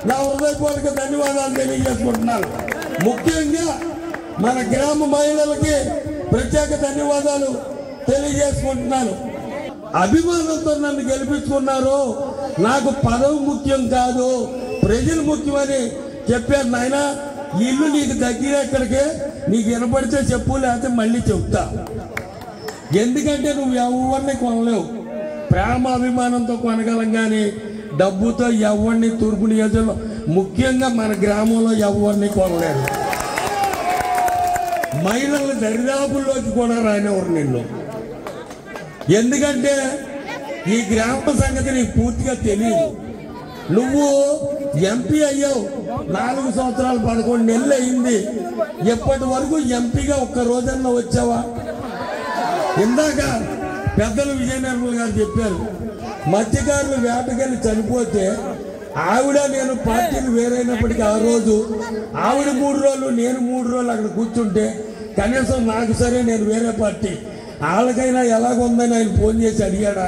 నా హృదయపూర్వక ధన్యవాదాలు తెలియజేసుకుంటున్నాను. ముఖ్యంగా మన గ్రామ మహిళలకి ప్రత్యేక ధన్యవాదాలు తెలియజేసుకుంటున్నాను. అభిమానంతో నన్ను గెలిపించుకున్నారు. నాకు పదవి ముఖ్యం కాదు, ప్రజలు ముఖ్యమని చెప్పారు. నాయన, ఇల్లు నీకు దగ్గర ఎక్కడికే, నీకు వినపడితే చెప్పు, లేకపోతే మళ్ళీ చెప్తా. ఎందుకంటే నువ్వు ఎవరిని కొనలేవు. ప్రేమ అభిమానంతో కొనగలం కానీ డబ్బుతో ఎవరిని తూర్పు నియోజకవర్గంలో, ముఖ్యంగా మన గ్రామంలో ఎవరిని కొనలేరు. మహిళల దరిదాపుల్లోకి కూడా రానివ్వరు నిన్ను. ఎందుకంటే ఈ గ్రామ సంగతి నీకు పూర్తిగా తెలియదు. నువ్వు ఎంపీ అయ్యావు, 4 సంవత్సరాలు 11 నెలలు అయింది. ఎప్పటి వరకు ఎంపీగా ఒక్క రోజన్నా వచ్చావా? ఇందాక పెద్దలు విజయ నిర్మల్ గారు చెప్పారు, మత్స్యకారులు వేటకెళ్ళి చనిపోతే ఆవిడ నేను పార్టీలు వేరైనప్పటికీ ఆ రోజు ఆవిడ 3 రోజులు నేను 3 రోజులు అక్కడ కూర్చుంటే కనీసం నాకు సరే నేను వేరే పార్టీ వాళ్ళకైనా ఎలాగుందని ఆయన ఫోన్ చేసి అడిగాడా?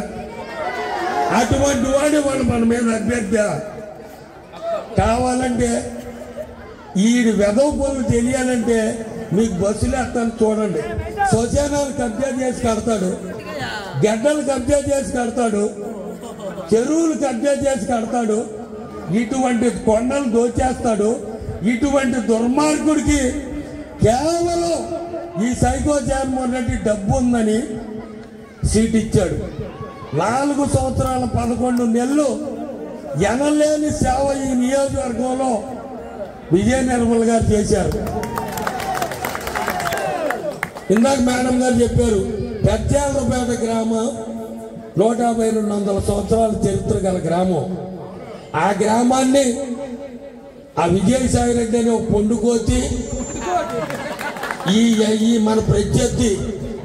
అటువంటి వాడు వాళ్ళు మన మీద అభ్యర్థి. కావాలంటే ఈ వెధవ పనులు తెలియాలంటే మీకు బస్సులు ఎత్తాను చూడండి. శ్మశానాలు కబ్జా చేసి కడతాడు, గడ్డలు కబ్జా చేసి కడతాడు, చెరువులు కబ్జా చేసి కడతాడు, ఇటువంటి కొండలు దోచేస్తాడు. ఇటువంటి దుర్మార్గుడికి కేవలం ఈ సైకో జగన్మోహన్ రెడ్డి డబ్బు ఉందని సీట్ ఇచ్చాడు. 4 సంవత్సరాల 11 నెలలు ఎనలేని సేవ ఈ నియోజకవర్గంలో విజయ నిర్మల్ గారు చేశారు. ఇందాక మేడం గారు చెప్పారు, పెద్దాలపేట గ్రామం 150-200 సంవత్సరాల చరిత్ర గల గ్రామం. ఆ గ్రామాన్ని ఆ విజయసాయి రెడ్డి అని ఒక పొండుకోతి ఈ మన ప్రత్యర్థి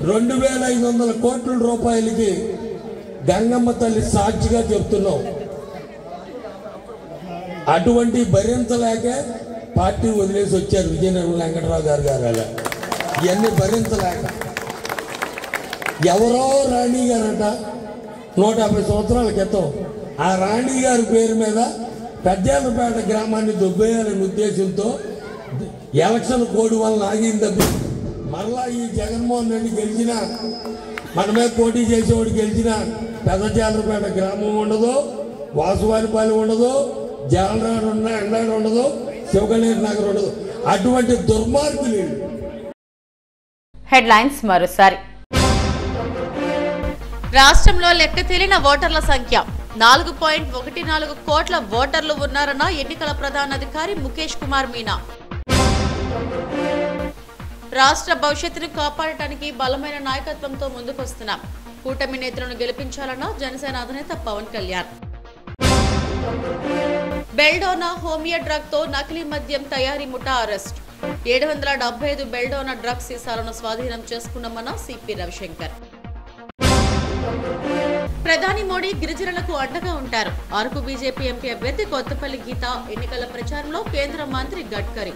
2500 కోట్ల రూపాయలకి గంగమ్మ తల్లి సాక్షిగా చెప్తున్నాం. అటువంటి భరించలేక పార్టీ వదిలేసి వచ్చారు విజయ నిర్మల వెంకటరావు గారు. అలా ఇవన్నీ భరించలేక ఎవరో రాణి గారట 150 సంవత్సరాల క్రితం ఆ రాణి గారి పేరు మీద పెద్దాలపేట గ్రామాన్ని దొబ్బేయాలనే ఉద్దేశంతో ఎలక్షన్ కోడ్ వల్ల ఆగింది. మరలా ఈ జగన్మోహన్ రెడ్డి గెలిచినా మనమే పోటీ చేసేవాడు గెలిచినా పెద్దజాలపేట గ్రామం ఉండదు, వాసువారిపాలెం ఉండదు, జాలరాడు ఎండాడు ఉండదు, శివగణేష్ నగర్ ఉండదు. అటువంటి దుర్మార్గులు. హెడ్లైన్స్ మరోసారి. రాష్ట్రంలో లెక్క తెలియని ఓటర్ల సంఖ్య 4.14 కోట్ల ఓటర్లు ఉన్నారన్న ఎన్నికల ప్రధానాధికారి ముఖేష్ కుమార్ మీనా. రాష్ట్ర భవిష్యత్తును కాపాడటానికి బలమైన నాయకత్వంతో ముందుకొస్తున్నాం. కూటమి నేతలను గెలిపించాలన్న జనసేన అధినేత Pawan Kalyan. Belladonna homeo drug తో నకిలీ మద్యం తయారీ ముఠా అరెస్ట్. 775 బెల్డోనా డ్రగ్ సీసాలను స్వాధీనం చేసుకున్నామన్న సిపి రవిశంకర్. ప్రధాని మోడీ గిరిజనులకు అండగా ఉంటారు. అరకు బీజేపీ ఎంపీ అభ్యర్థి కొత్తపల్లి గీత ఎన్నికల ప్రచారంలో కేంద్ర మంత్రి గడ్కరీ.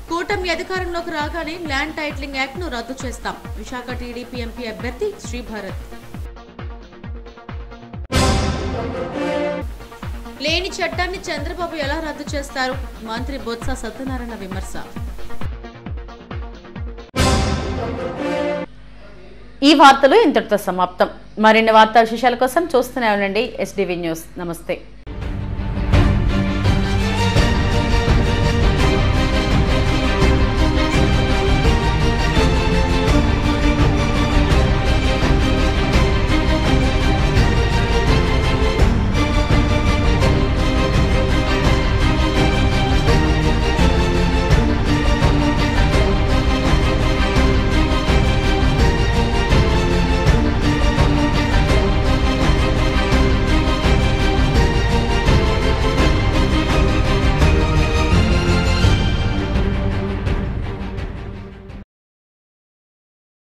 కూటమి అధికారంలోకి రాగానే ల్యాండ్ టైటిలింగ్ యాక్ట్ ను రద్దు చేస్తాం. విశాఖ టీడీపీ ఎంపీ అభ్యర్థి శ్రీభారత్. లేని చట్టాన్ని చంద్రబాబు ఎలా రద్దు చేస్తారు? మంత్రి బొత్స సత్యనారాయణ విమర్శ. ఈ వార్తలు ఇంతటితో సమాప్తం. మరిన్ని వార్తా విశేషాల కోసం చూస్తూనే ఉండండి SDV న్యూస్. నమస్తే.